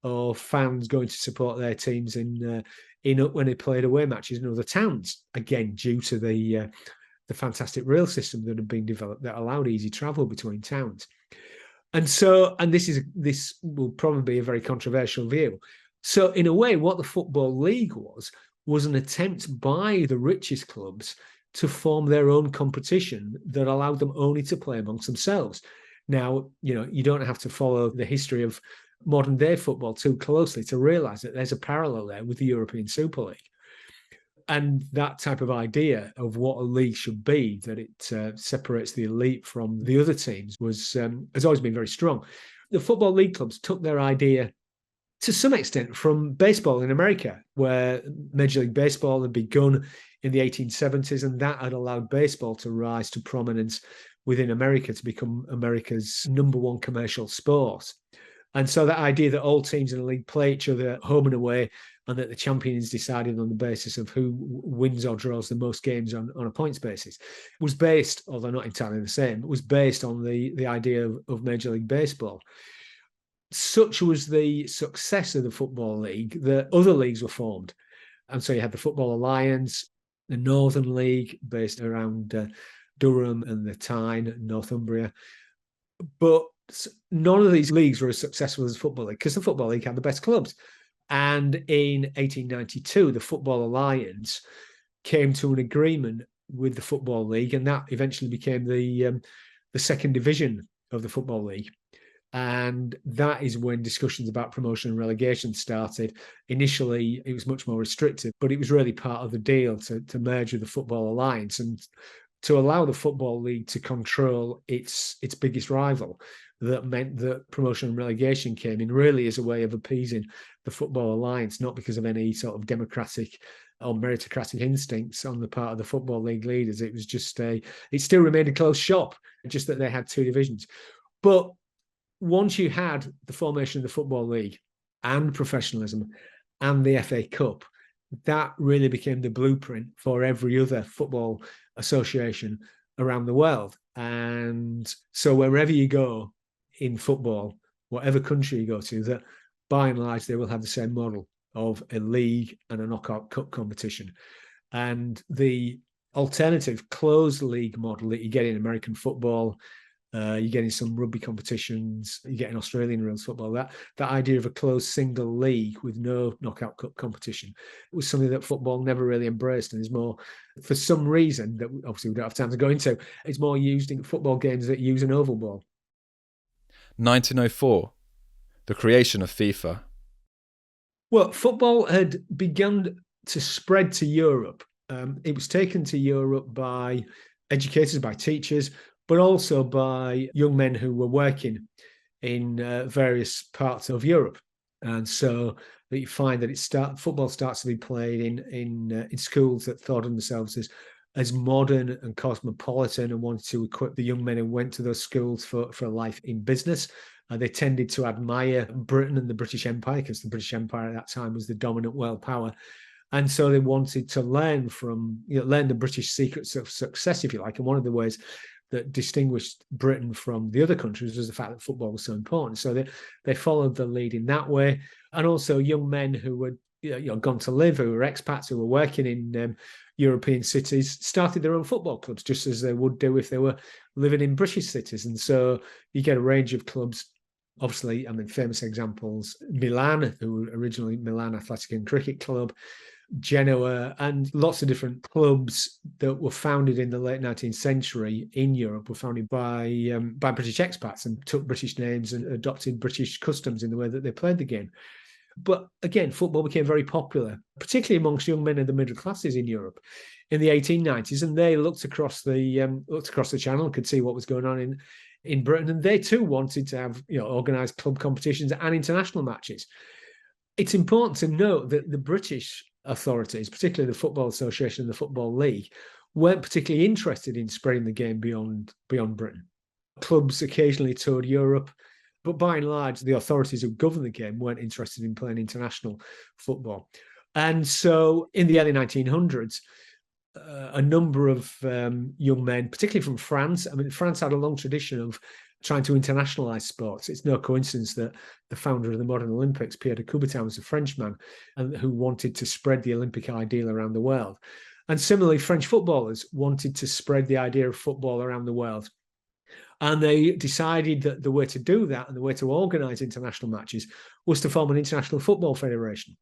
of fans going to support their teams in when they played away matches in other towns. Again, due to the fantastic rail system that had been developed that allowed easy travel between towns. And this will probably be a very controversial view. So in a way, what the Football League was an attempt by the richest clubs to form their own competition that allowed them only to play amongst themselves. Now, you don't have to follow the history of modern day football too closely to realize that there's a parallel there with the European Super League. And that type of idea of what a league should be, that it separates the elite from the other teams, has always been very strong. The Football League clubs took their idea to some extent from baseball in America, where Major League Baseball had begun in the 1870s, and that had allowed baseball to rise to prominence within America, to become America's number one commercial sport. And so that idea that all teams in the league play each other home and away, and that the champion is decided on the basis of who wins or draws the most games on a points basis, was based, although not entirely the same, was based on the idea of Major League Baseball. Such was the success of the Football League that other leagues were formed. And so you had the Football Alliance, the Northern League, based around Durham and the Tyne, Northumbria. But none of these leagues were as successful as the Football League, because the Football League had the best clubs. And in 1892, the Football Alliance came to an agreement with the Football League, and that eventually became the second division of the Football League. And that is when discussions about promotion and relegation started. Initially, it was much more restrictive, but it was really part of the deal to merge with the Football Alliance and to allow the Football League to control its biggest rival. That meant that promotion and relegation came in really as a way of appeasing the Football Alliance, not because of any sort of democratic or meritocratic instincts on the part of the Football League leaders. It was just it still remained a closed shop, just that they had two divisions. But once you had the formation of the Football League and professionalism and the FA Cup, that really became the blueprint for every other football association around the world. And so wherever you go in football, whatever country you go to, that by and large, they will have the same model of a league and a knockout cup competition. And the alternative closed league model that you get in American football, you get in some rugby competitions, you get in Australian rules football, that idea of a closed single league with no knockout cup competition was something that football never really embraced, and is more, for some reason that obviously we don't have time to go into, it's more used in football games that use an oval ball. 1904, the creation of FIFA. Well, football had begun to spread to Europe. It was taken to Europe by educators, by teachers, but also by young men who were working in various parts of Europe. And so that you find that football starts to be played in schools that thought of themselves as modern and cosmopolitan, and wanted to equip the young men who went to those schools for a life in business. They tended to admire Britain and the British Empire, because the British Empire at that time was the dominant world power. And so they wanted to learn the British secrets of success, if you like. And one of the ways that distinguished Britain from the other countries was the fact that football was so important. So they followed the lead in that way. And also young men who were gone to live, who were expats, who were working in European cities started their own football clubs, just as they would do if they were living in British cities. And so you get a range of clubs. Obviously, I mean, famous examples, Milan, who were originally Milan Athletic and Cricket Club, Genoa, and lots of different clubs that were founded in the late 19th century in Europe were founded by British expats and took British names and adopted British customs in the way that they played the game. But again, football became very popular, particularly amongst young men of the middle classes in Europe in the 1890s, and they looked across the channel and could see what was going on in Britain, and they too wanted to have organised club competitions and international matches. It's important to note that the British authorities, particularly the Football Association and the Football League, weren't particularly interested in spreading the game beyond Britain. Clubs occasionally toured Europe, but by and large, the authorities who governed the game weren't interested in playing international football. And so in the early 1900s, a number of young men, particularly from France, I mean, France had a long tradition of trying to internationalize sports. It's no coincidence that the founder of the modern Olympics, Pierre de Coubertin, was a Frenchman and who wanted to spread the Olympic ideal around the world. And similarly, French footballers wanted to spread the idea of football around the world. And they decided that the way to do that and the way to organize international matches was to form an international football federation.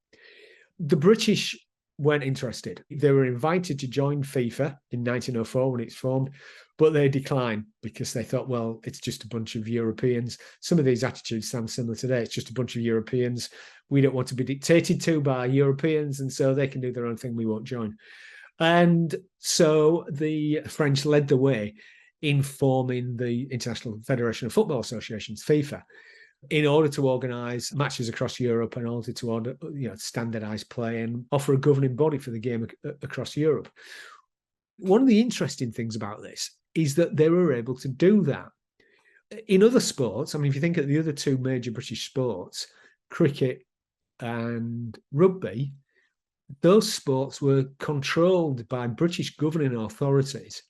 The British weren't interested. They were invited to join FIFA in 1904 when it's formed, but they declined because they thought, well, it's just a bunch of Europeans. Some of these attitudes sound similar today. It's just a bunch of Europeans. We don't want to be dictated to by Europeans, and so they can do their own thing. We won't join. And so the French led the way in forming the International Federation of Football Associations, FIFA, in order to organise matches across Europe and order to standardise play and offer a governing body for the game across Europe. One of the interesting things about this is that they were able to do that. In other sports, I mean, if you think of the other two major British sports, cricket and rugby, those sports were controlled by British governing authorities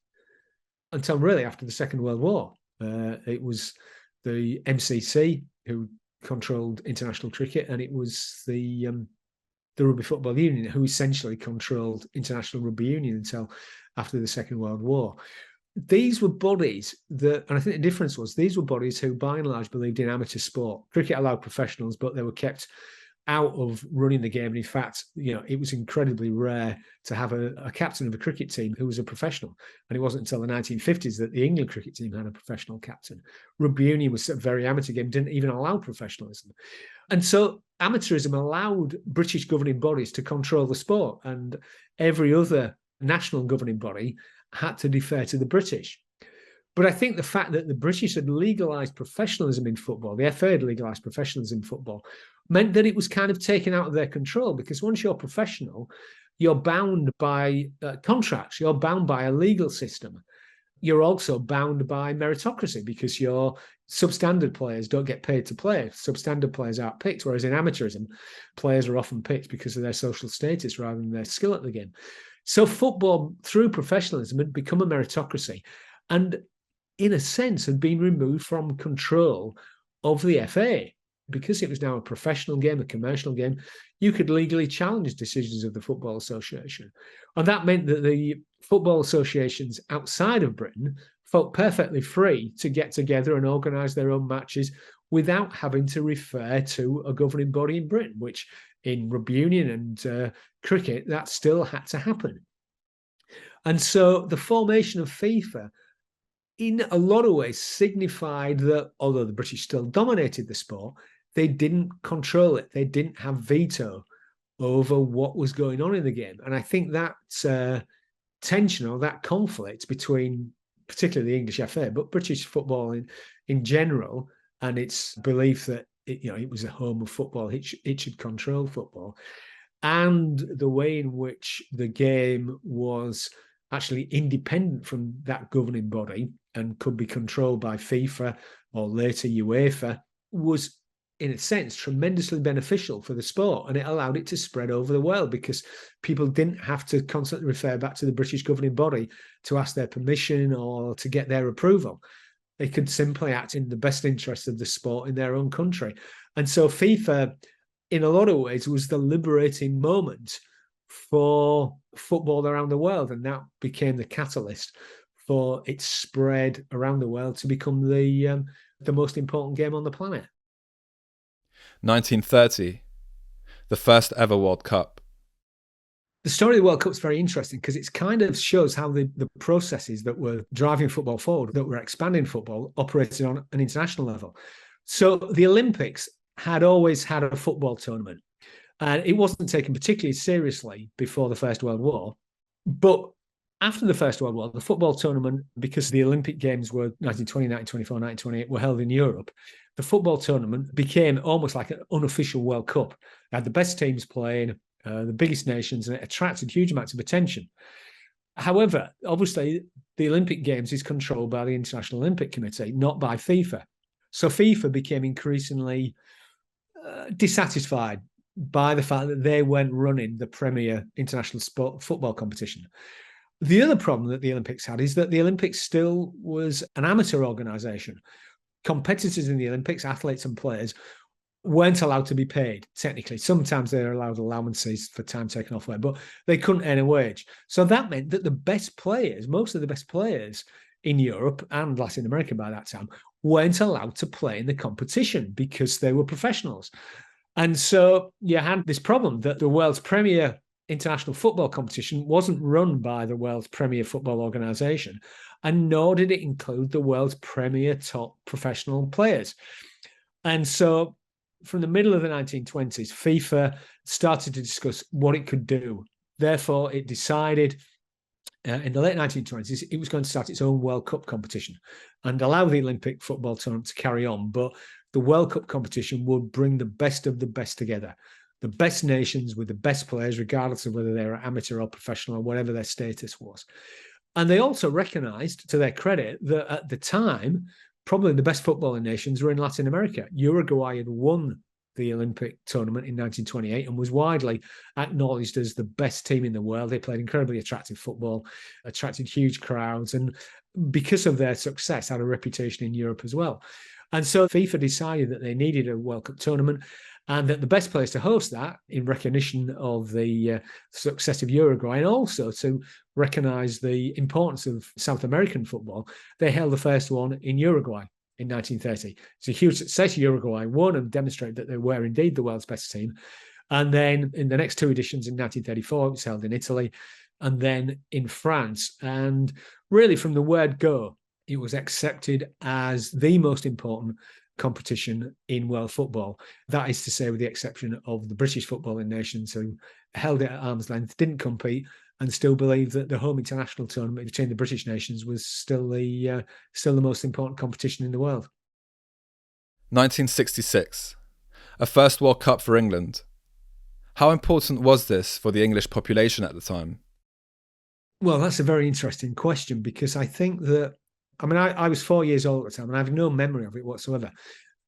until really after the Second World War. It was the MCC who controlled international cricket, and it was the Rugby Football Union who essentially controlled International Rugby Union until after the Second World War. These were bodies that, and I think the difference was, these were bodies who by and large believed in amateur sport. Cricket allowed professionals, but they were kept out of running the game. And in fact, it was incredibly rare to have a captain of a cricket team who was a professional. And it wasn't until the 1950s that the England cricket team had a professional captain. Rugby union was a very amateur game, didn't even allow professionalism. And so amateurism allowed British governing bodies to control the sport, and every other national governing body had to defer to the British. But I think the fact that the British had legalised professionalism in football, the FA had legalised professionalism in football, meant that it was kind of taken out of their control, because once you're professional, you're bound by contracts, you're bound by a legal system. You're also bound by meritocracy, because your substandard players don't get paid to play. Substandard players aren't picked, whereas in amateurism, players are often picked because of their social status rather than their skill at the game. So football, through professionalism, had become a meritocracy, and in a sense had been removed from control of the FA. Because it was now a professional game, a commercial game, you could legally challenge decisions of the Football Association. And that meant that the football associations outside of Britain felt perfectly free to get together and organise their own matches without having to refer to a governing body in Britain, which in rugby union and cricket, that still had to happen. And so the formation of FIFA, in a lot of ways, signified that although the British still dominated the sport, they didn't control it. They didn't have veto over what was going on in the game. And I think that tension or that conflict between particularly the English FA, but British football in general, and its belief that it was a home of football, it should control football, and the way in which the game was actually independent from that governing body and could be controlled by FIFA or later UEFA, was in a sense tremendously beneficial for the sport, and it allowed it to spread over the world because people didn't have to constantly refer back to the British governing body to ask their permission or to get their approval. They could simply act in the best interest of the sport in their own country. And so FIFA, in a lot of ways, was the liberating moment for football around the world, and that became the catalyst for its spread around the world to become the most important game on the planet. 1930, the first ever World Cup. The story of the World Cup is very interesting because it kind of shows how the processes that were driving football forward, that were expanding football, operated on an international level. So the Olympics had always had a football tournament, and it wasn't taken particularly seriously before the First World War. But after the First World War, the football tournament, because the Olympic Games were 1920, 1924, 1928, were held in Europe, the football tournament became almost like an unofficial World Cup. It had the best teams playing, the biggest nations, and it attracted huge amounts of attention. However, obviously, the Olympic Games is controlled by the International Olympic Committee, not by FIFA. So FIFA became increasingly dissatisfied by the fact that they weren't running the premier international football competition. The other problem that the Olympics had is that the Olympics still was an amateur organisation. Competitors in the Olympics, athletes and players, weren't allowed to be paid, technically. Sometimes they were allowed allowances for time taken off work, but they couldn't earn a wage. So that meant that the best players, most of the best players in Europe and Latin America by that time, weren't allowed to play in the competition because they were professionals. And so you had this problem that the world's premier international football competition wasn't run by the world's premier football organisation, and nor did it include the world's premier top professional players. And so from the middle of the 1920s, FIFA started to discuss what it could do. Therefore, it decided in the late 1920s, it was going to start its own World Cup competition and allow the Olympic football tournament to carry on. But the World Cup competition would bring the best of the best together. The best nations with the best players, regardless of whether they were amateur or professional or whatever their status was. And they also recognised, to their credit, that at the time, probably the best footballing nations were in Latin America. Uruguay had won the Olympic tournament in 1928 and was widely acknowledged as the best team in the world. They played incredibly attractive football, attracted huge crowds, and because of their success, had a reputation in Europe as well. And so FIFA decided that they needed a World Cup tournament, and that the best place to host that, in recognition of the success of Uruguay, and also to recognise the importance of South American football, they held the first one in Uruguay in 1930. It's a huge success. Uruguay won and demonstrated that they were indeed the world's best team. And then in the next two editions in 1934, it was held in Italy and then in France. And really from the word go, it was accepted as the most important competition in world football. That is to say, with the exception of the British footballing nations who held it at arm's length, didn't compete, and still believed that the home international tournament between the British nations was still the most important competition in the world. 1966, a first World Cup for England. How important was this for the English population at the time? Well, that's a very interesting question, because I think that, I was 4 years old at the time and I have no memory of it whatsoever.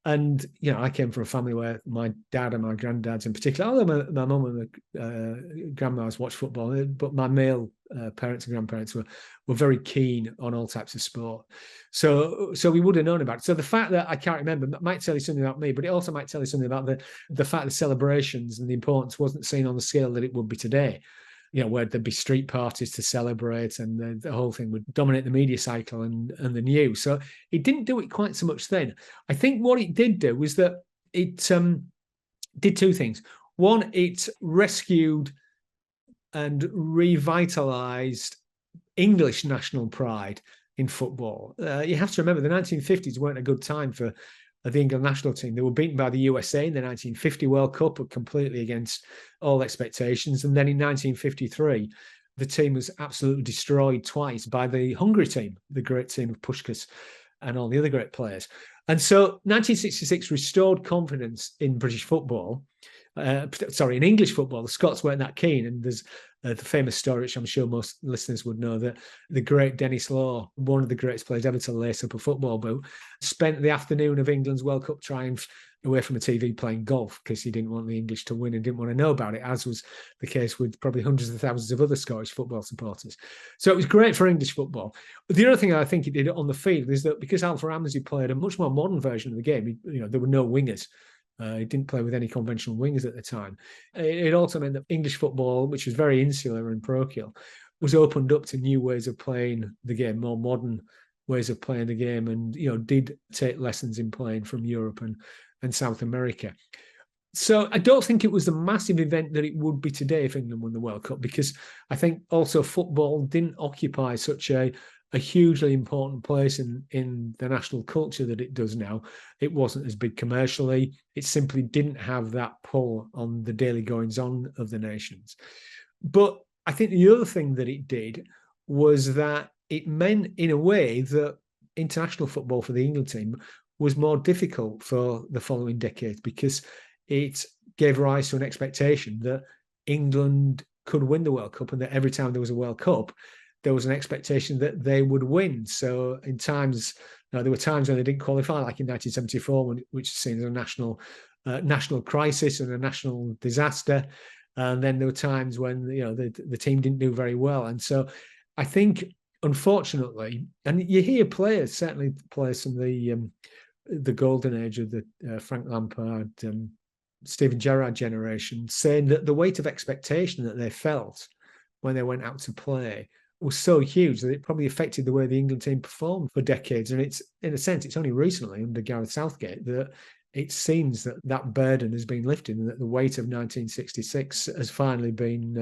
And, I came from a family where my dad and my granddads in particular, although my mum and my grandmas watched football, but my male parents and grandparents were very keen on all types of sport. So we would have known about it. So the fact that I can't remember might tell you something about me, but it also might tell you something about the fact that celebrations and the importance wasn't seen on the scale that it would be today. Where there'd be street parties to celebrate, and the whole thing would dominate the media cycle and the news. So it didn't do it quite so much then. I think what it did do was that it did two things. One, it rescued and revitalized English national pride in football. You have to remember the 1950s weren't a good time for the England national team. They were beaten by the USA in the 1950 World Cup, completely against all expectations. And then in 1953, the team was absolutely destroyed twice by the Hungary team, the great team of Puskás and all the other great players. And so 1966 restored confidence in British football. In English football. The Scots weren't that keen. And there's the famous story, which I'm sure most listeners would know, that the great Dennis Law, one of the greatest players ever to lace up a football boot, spent the afternoon of England's World Cup triumph away from the TV playing golf because he didn't want the English to win and didn't want to know about it, as was the case with probably hundreds of thousands of other Scottish football supporters. So it was great for English football. But the other thing I think it did on the field is that because Alf Ramsey played a much more modern version of the game, there were no wingers. He didn't play with any conventional wingers at the time. It also meant that English football, which was very insular and parochial, was opened up to new ways of playing the game, more modern ways of playing the game, and did take lessons in playing from Europe and South America. So I don't think it was the massive event that it would be today if England won the World Cup, because I think also football didn't occupy such a hugely important place in the national culture that it does now. It wasn't as big commercially. It simply didn't have that pull on the daily goings on of the nations. But I think the other thing that it did was that it meant, in a way, that international football for the England team was more difficult for the following decades, because it gave rise to an expectation that England could win the World Cup, and that every time there was a World Cup, there was an expectation that they would win. So in times, there were times when they didn't qualify, like in 1974, which is seen as a national crisis and a national disaster. And then there were times when the team didn't do very well. And so I think, unfortunately, and you hear players, certainly players from the golden age of the Frank Lampard, Steven Gerrard generation, saying that the weight of expectation that they felt when they went out to play was so huge that it probably affected the way the England team performed for decades. And it's, in a sense, it's only recently under Gareth Southgate that it seems that burden has been lifted, and that the weight of 1966 has finally been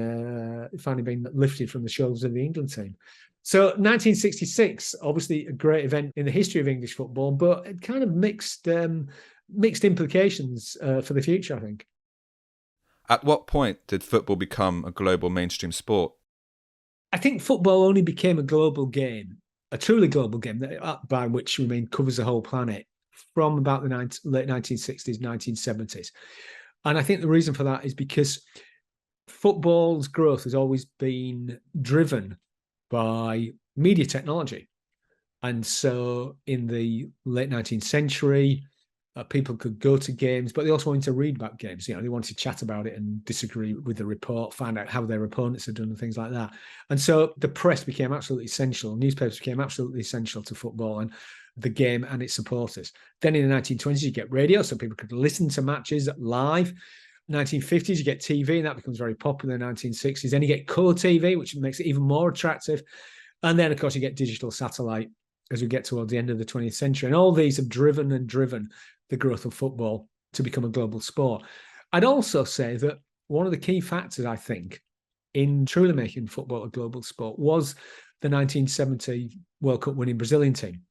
lifted from the shoulders of the England team. So 1966, obviously a great event in the history of English football, but it kind of mixed implications for the future, I think. At what point did football become a global mainstream sport? I think football only became a global game, a truly global game, by which we mean covers the whole planet, from about the late 1960s, 1970s. And I think the reason for that is because football's growth has always been driven by media technology. And so in the late 19th century, people could go to games, but they also wanted to read about games. They wanted to chat about it and disagree with the report, find out how their opponents had done and things like that. And so the press became absolutely essential. Newspapers became absolutely essential to football and the game and its supporters. Then in the 1920s, you get radio, so people could listen to matches live. 1950s, you get TV, and that becomes very popular in the 1960s. Then you get colour TV, which makes it even more attractive. And then, of course, you get digital satellite as we get towards the end of the 20th century. And all these have driven the growth of football to become a global sport. I'd also say that one of the key factors, I think, in truly making football a global sport was the 1970 World Cup winning Brazilian team.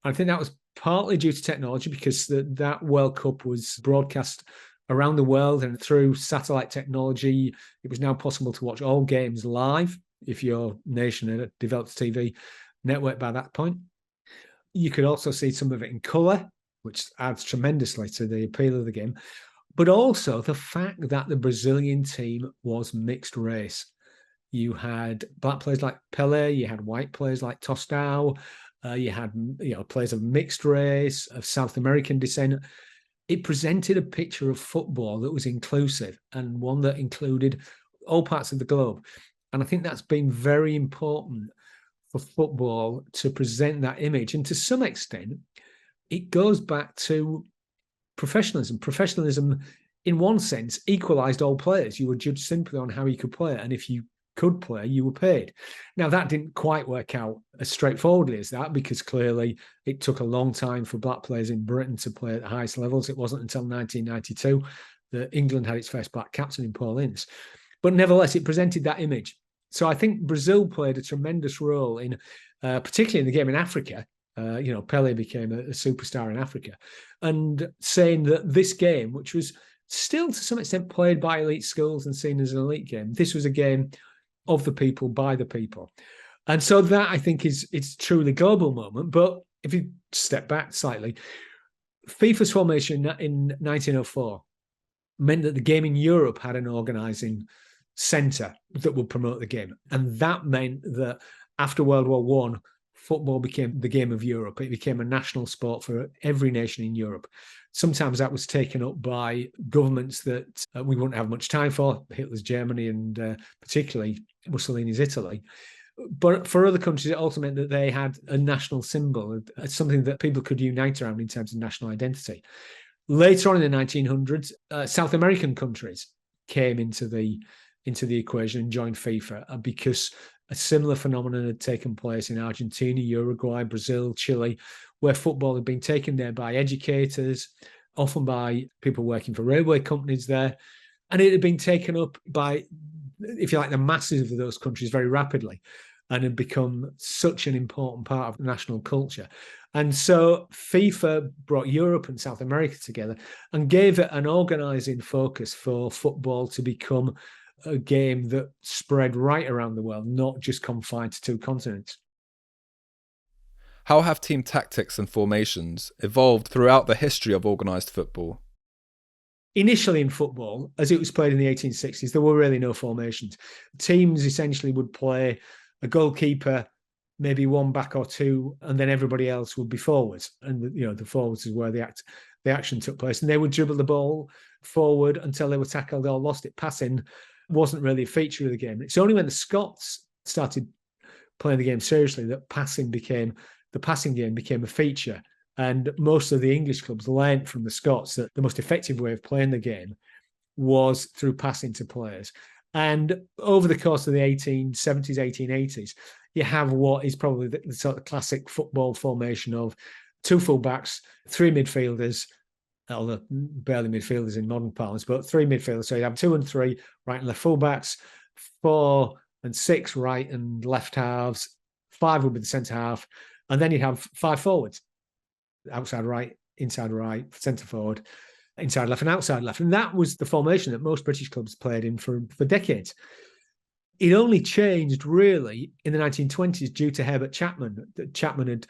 I think that was partly due to technology, because that World Cup was broadcast around the world, and through satellite technology, it was now possible to watch all games live if your nation had a developed TV network by that point. You could also see some of it in colour, which adds tremendously to the appeal of the game, but also the fact that the Brazilian team was mixed race. You had black players like Pelé, you had white players like Tostão, you had players of mixed race, of South American descent. It presented a picture of football that was inclusive, and one that included all parts of the globe. And I think that's been very important for football to present that image. And to some extent, it goes back to professionalism. Professionalism, in one sense, equalised all players. You were judged simply on how you could play, and if you could play, you were paid. Now, that didn't quite work out as straightforwardly as that, because clearly it took a long time for black players in Britain to play at the highest levels. It wasn't until 1992 that England had its first black captain in Paul Ince. But nevertheless, it presented that image. So I think Brazil played a tremendous role in, particularly in the game in Africa. Pelé became a superstar in Africa, and saying that this game, which was still to some extent played by elite schools and seen as an elite game, this was a game of the people, by the people. And so that, I think, it's a truly global moment. But if you step back slightly, FIFA's formation in 1904 meant that the game in Europe had an organising centre that would promote the game. And that meant that after World War I, football became the game of Europe. It became a national sport for every nation in Europe. Sometimes that was taken up by governments that we wouldn't have much time for, Hitler's Germany and particularly Mussolini's Italy. But for other countries, it also meant that they had a national symbol, something that people could unite around in terms of national identity. Later on in the 1900s, South American countries came into the equation and joined FIFA because a similar phenomenon had taken place in Argentina, Uruguay, Brazil, Chile, where football had been taken there by educators, often by people working for railway companies there. And it had been taken up by, if you like, the masses of those countries very rapidly and had become such an important part of national culture. And so FIFA brought Europe and South America together and gave it an organising focus for football to become a game that spread right around the world, not just confined to two continents. How have team tactics and formations evolved throughout the history of organised football? Initially in football, as it was played in the 1860s, there were really no formations. Teams essentially would play a goalkeeper, maybe one back or two, and then everybody else would be forwards. And the forwards is where the action took place. And they would dribble the ball forward until they were tackled or lost it. Passing wasn't really a feature of the game. It's only when the Scots started playing the game seriously that the passing game became a feature. And most of the English clubs learned from the Scots that the most effective way of playing the game was through passing to players. And over the course of the 1870s, 1880s, you have what is probably the sort of classic football formation of two fullbacks, three midfielders, although barely midfielders in modern parlance, but three midfielders. So you have 2 and 3 right and left fullbacks, 4 and 6 right and left halves, 5 would be the centre half, and then you'd have 5 forwards, outside right, inside right, centre forward, inside left and outside left. And that was the formation that most British clubs played in for decades. It only changed really in the 1920s due to Herbert Chapman. Chapman had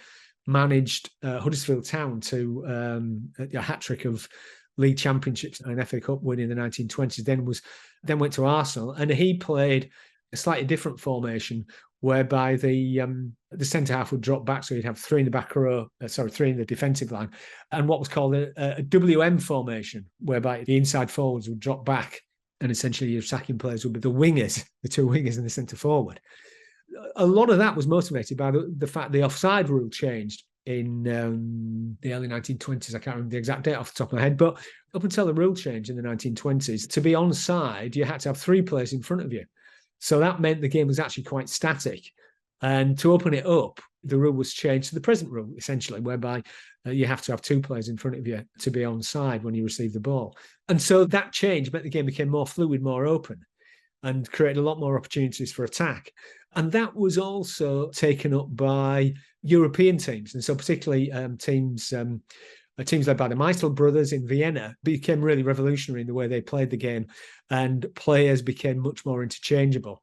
managed Huddersfield Town to a hat-trick of league championships and an FA Cup win in the 1920s, then went to Arsenal, and he played a slightly different formation whereby the centre half would drop back, so you'd have 3 in the back row, 3 in the defensive line, and what was called a WM formation, whereby the inside forwards would drop back, and essentially your attacking players would be the wingers, the 2 wingers and the centre forward. A lot of that was motivated by the fact the offside rule changed in the early 1920s. I can't remember the exact date off the top of my head, but up until the rule change in the 1920s, to be onside, you had to have 3 players in front of you. So that meant the game was actually quite static. And to open it up, the rule was changed to the present rule, essentially, whereby you have to have 2 players in front of you to be onside when you receive the ball. And so that change meant the game became more fluid, more open, and created a lot more opportunities for attack. And that was also taken up by European teams. And so particularly teams led by the Meisel brothers in Vienna became really revolutionary in the way they played the game, and players became much more interchangeable.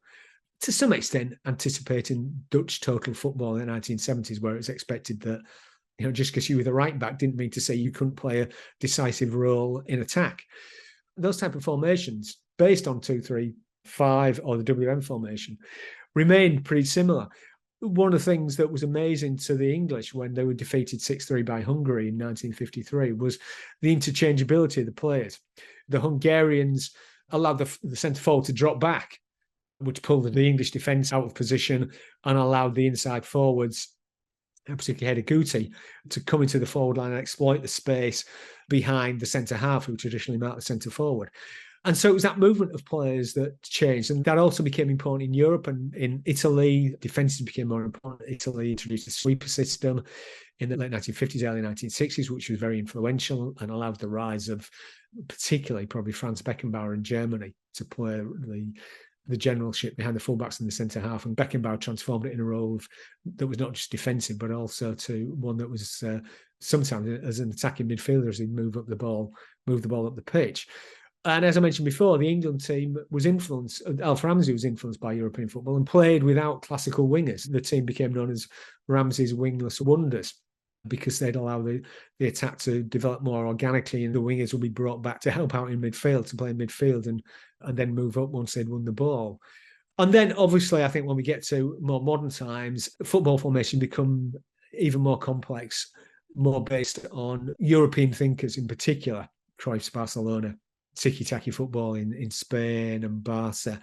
To some extent, anticipating Dutch total football in the 1970s, where it was expected that just because you were the right back didn't mean to say you couldn't play a decisive role in attack. Those type of formations, based on 2-3-5 or the WM formation, remained pretty similar. One of the things that was amazing to the English when they were defeated 6-3 by Hungary in 1953 was the interchangeability of the players. The Hungarians allowed the centre forward to drop back, which pulled the English defence out of position and allowed the inside forwards, particularly Hedi Kuti, to come into the forward line and exploit the space behind the centre half, who traditionally marked the centre forward. And so it was that movement of players that changed. And that also became important in Europe and in Italy. Defences became more important. Italy introduced a sweeper system in the late 1950s, early 1960s, which was very influential and allowed the rise of particularly probably Franz Beckenbauer in Germany to play the generalship behind the fullbacks and the centre half. And Beckenbauer transformed it in a role that was not just defensive, but also to one that was sometimes as an attacking midfielder as he'd move the ball up the pitch. And as I mentioned before, the England team was influenced, Alf Ramsey was influenced by European football and played without classical wingers. The team became known as Ramsey's wingless wonders because they'd allow the attack to develop more organically, and the wingers would be brought back to help out in midfield, to play in midfield and then move up once they'd won the ball. And then obviously, I think when we get to more modern times, football formation become even more complex, more based on European thinkers in particular, Cruyff's Barcelona, tiki-taka football in Spain and Barca.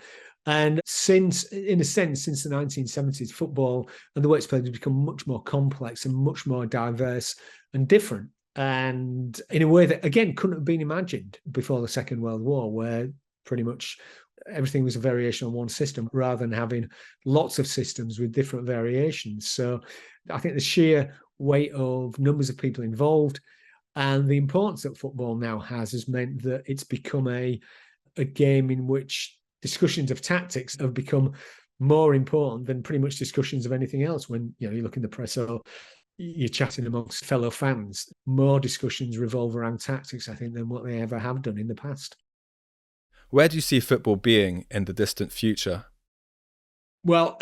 And since the 1970s, football and the way it's played has become much more complex and much more diverse and different. and in a way that, again, couldn't have been imagined before the Second World War, where pretty much everything was a variation on one system rather than having lots of systems with different variations. So I think the sheer weight of numbers of people involved and the importance that football now has meant that it's become a game in which discussions of tactics have become more important than pretty much discussions of anything else. When you look in the press or you're chatting amongst fellow fans, more discussions revolve around tactics, I think, than what they ever have done in the past. Where do you see football being in the distant future? Well,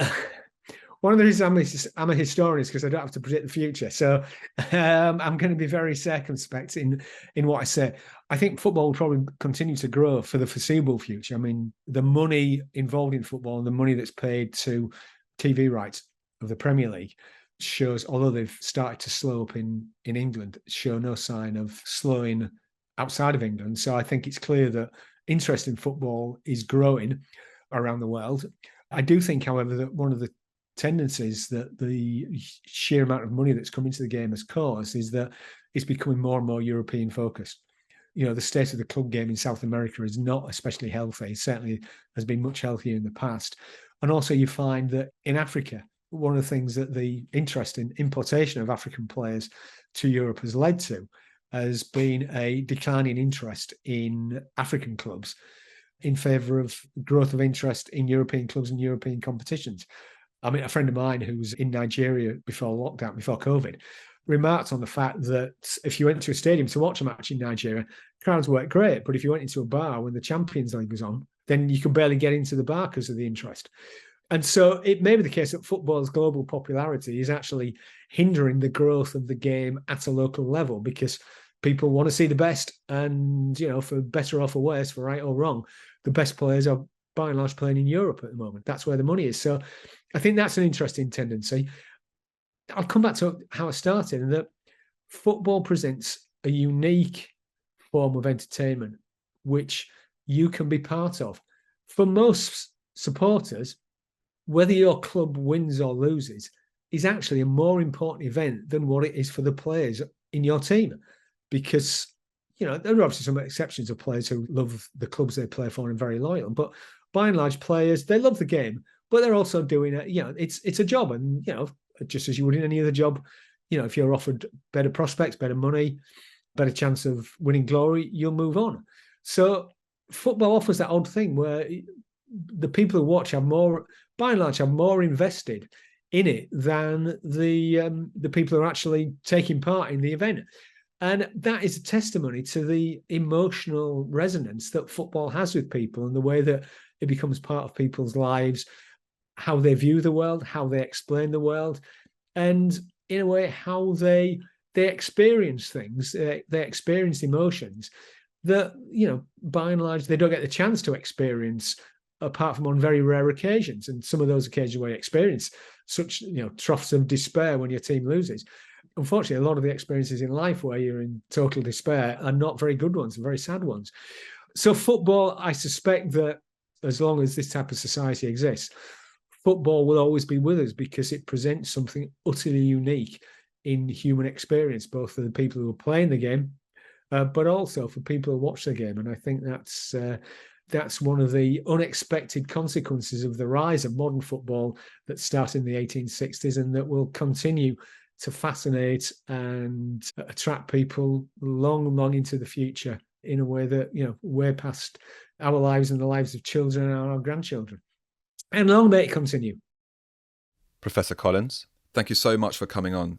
one of the reasons I'm a historian is because I don't have to predict the future. So I'm going to be very circumspect in what I say. I think football will probably continue to grow for the foreseeable future. I mean, the money involved in football and the money that's paid to TV rights of the Premier League shows, although they've started to slow up in England, show no sign of slowing outside of England. So I think it's clear that interest in football is growing around the world. I do think, however, that one of the tendencies that the sheer amount of money that's come into the game has caused is that it's becoming more and more European focused. The state of the club game in South America is not especially healthy. It certainly has been much healthier in the past. And also you find that in Africa, one of the things that the interest in importation of African players to Europe has led to has been a declining interest in African clubs in favour of growth of interest in European clubs and European competitions. I mean, a friend of mine who was in Nigeria before lockdown, before COVID, remarked on the fact that if you went to a stadium to watch a match in Nigeria, crowds worked great. But if you went into a bar when the Champions League was on, then you could barely get into the bar because of the interest. And so it may be the case that football's global popularity is actually hindering the growth of the game at a local level because people want to see the best. And, for better or for worse, for right or wrong, the best players are by and large playing in Europe at the moment. That's where the money is. So I think that's an interesting tendency. I'll come back to how I started, and that football presents a unique form of entertainment which you can be part of. For most supporters, whether your club wins or loses is actually a more important event than what it is for the players in your team. Because, there are obviously some exceptions of players who love the clubs they play for and very loyal. But by and large, players, they love the game, but they're also doing it. It's a job. And, just as you would in any other job, if you're offered better prospects, better money, better chance of winning glory, you'll move on. So football offers that odd thing where the people who watch by and large, are more invested in it than the people who are actually taking part in the event. And that is a testimony to the emotional resonance that football has with people and the way that it becomes part of people's lives, how they view the world, how they explain the world, and in a way, how they experience things, they experience emotions that, by and large, they don't get the chance to experience apart from on very rare occasions. And some of those occasions where you experience such, troughs of despair when your team loses. Unfortunately, a lot of the experiences in life where you're in total despair are not very good ones, very sad ones. So football, I suspect that as long as this type of society exists, football will always be with us because it presents something utterly unique in human experience, both for the people who are playing the game, but also for people who watch the game. And I think that's one of the unexpected consequences of the rise of modern football that started in the 1860s and that will continue to fascinate and attract people long, long into the future in a way that, way past our lives and the lives of children and our grandchildren. And long may it continue. Professor Collins, thank you so much for coming on.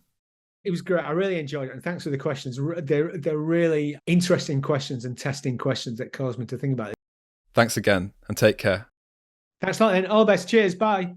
It was great. I really enjoyed it. And thanks for the questions. They're really interesting questions and testing questions that caused me to think about it. Thanks again and take care. Thanks a lot, then. All the best. Cheers. Bye.